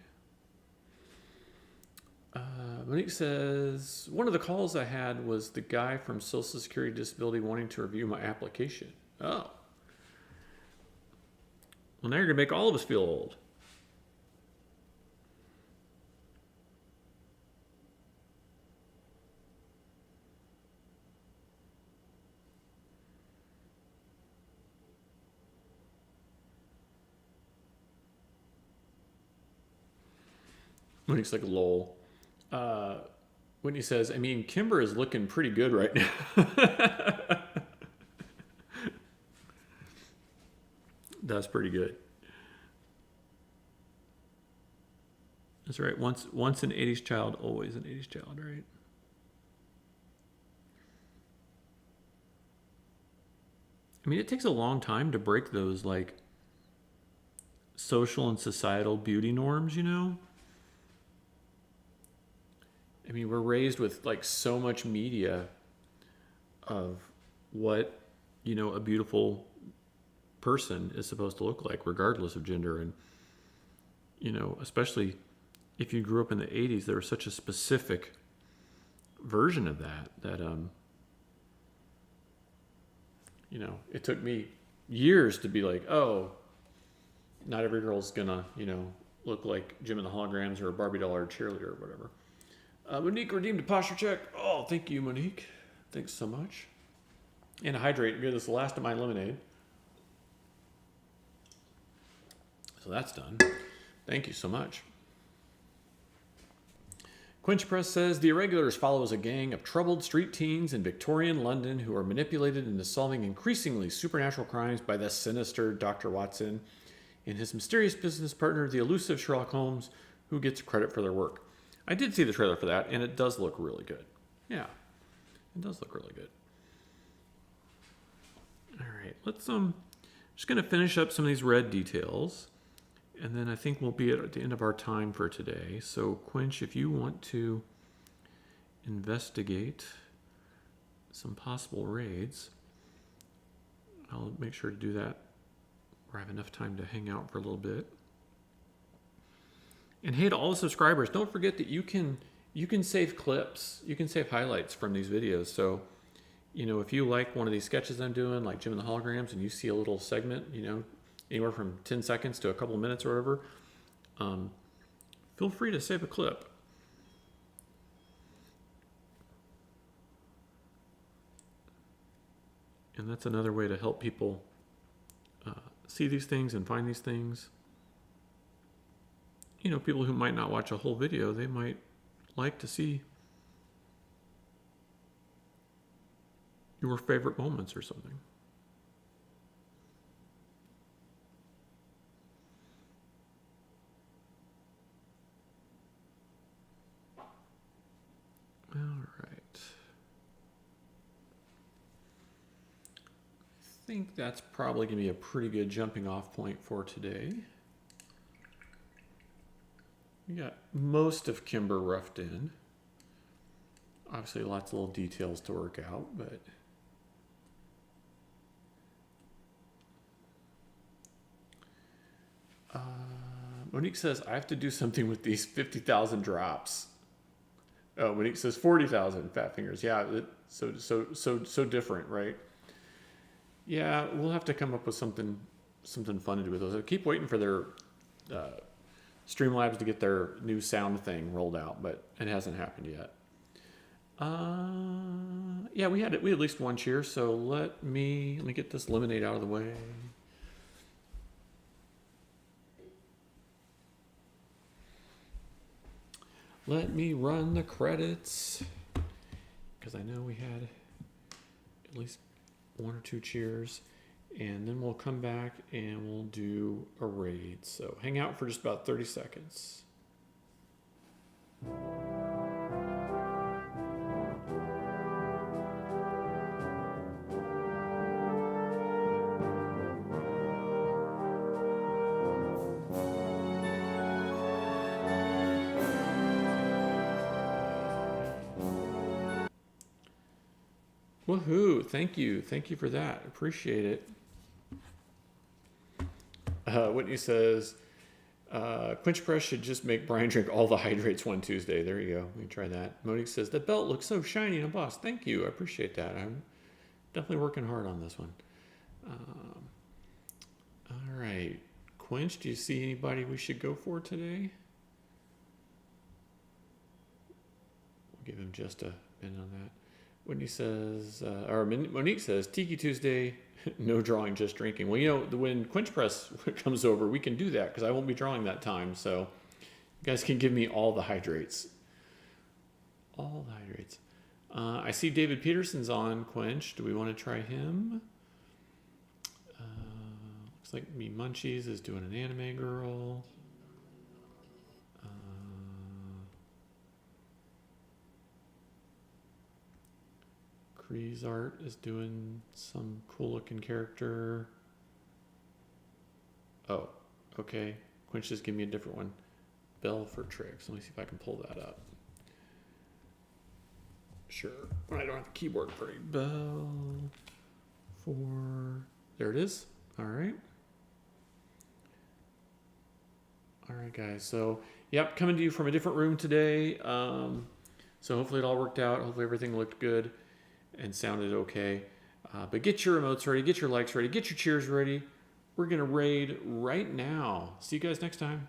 Monique says, one of the calls I had was the guy from Social Security Disability wanting to review my application. Oh. Well, now you're going to make all of us feel old. Monique's like, lol. Whitney says, I mean, Kimber is looking pretty good right now. That's pretty good. That's right. Once an 80s child, always an 80s child, right? I mean, it takes a long time to break those, like, social and societal beauty norms, you know? I mean, we're raised with like so much media of what, you know, a beautiful person is supposed to look like, regardless of gender. And, you know, especially if you grew up in the 80s, there was such a specific version of that, you know, it took me years to be like, oh, not every girl's gonna, you know, look like Jem and the Holograms or a Barbie doll or a cheerleader or whatever. Monique redeemed a posture check. Oh, thank you, Monique. Thanks so much. And hydrate. Good. This is the last of my lemonade. So that's done. Thank you so much. Quinch Press says, The Irregulars follows a gang of troubled street teens in Victorian London who are manipulated into solving increasingly supernatural crimes by the sinister Dr. Watson and his mysterious business partner, the elusive Sherlock Holmes, who gets credit for their work. I did see the trailer for that, and it does look really good. Yeah, it does look really good. All right, let's just gonna finish up some of these red details, and then I think we'll be at the end of our time for today. So, Quinch, if you want to investigate some possible raids, I'll make sure to do that where I have enough time to hang out for a little bit. And hey, to all the subscribers, don't forget that you can save clips, you can save highlights from these videos. So, you know, if you like one of these sketches I'm doing, like Jem and the Holograms, and you see a little segment, you know, anywhere from 10 seconds to a couple of minutes or whatever, feel free to save a clip. And that's another way to help people see these things and find these things. You know, people who might not watch a whole video, they might like to see your favorite moments or something. think that's probably going to be a pretty good jumping off point for today. We got most of Kimber roughed in. Obviously lots of little details to work out, but Monique says, I have to do something with these 50,000 drops. Oh, Monique says 40,000 fat fingers. Yeah, so different, right? Yeah, we'll have to come up with something fun to do with those. I keep waiting for their Streamlabs to get their new sound thing rolled out, but it hasn't happened yet. Yeah, we had at least one cheer, so let me get this lemonade out of the way. Let me run the credits, because I know we had at least one or two cheers, and then we'll come back and we'll do a raid. So hang out for just about 30 seconds. Woohoo! Thank you for that. Appreciate it. Whitney says, Quench Press should just make Brian drink all the hydrates one Tuesday. There you go. Let me try that. Monique says, the belt looks so shiny and embossed. Thank you. I appreciate that. I'm definitely working hard on this one. All right. Quench, do you see anybody we should go for today? We'll give him just a minute on that. Whitney says, or Monique says, Tiki Tuesday, no drawing, just drinking. Well, you know, when Quench Press comes over, we can do that because I won't be drawing that time. So you guys can give me all the hydrates. All the hydrates. I see David Peterson's on Quench. Do we want to try him? Looks like Me Munchies is doing an anime girl. Cree's art is doing some cool looking character. Oh, okay. Quench just give me a different one. Bell for tricks. Let me see if I can pull that up. Sure. When I don't have the keyboard for it. Bell for... There it is. All right. All right, guys. So, yep, coming to you from a different room today. So hopefully it all worked out. Hopefully everything looked good and sounded okay. But get your emotes ready, get your likes ready, get your cheers ready. We're going to raid right now. See you guys next time.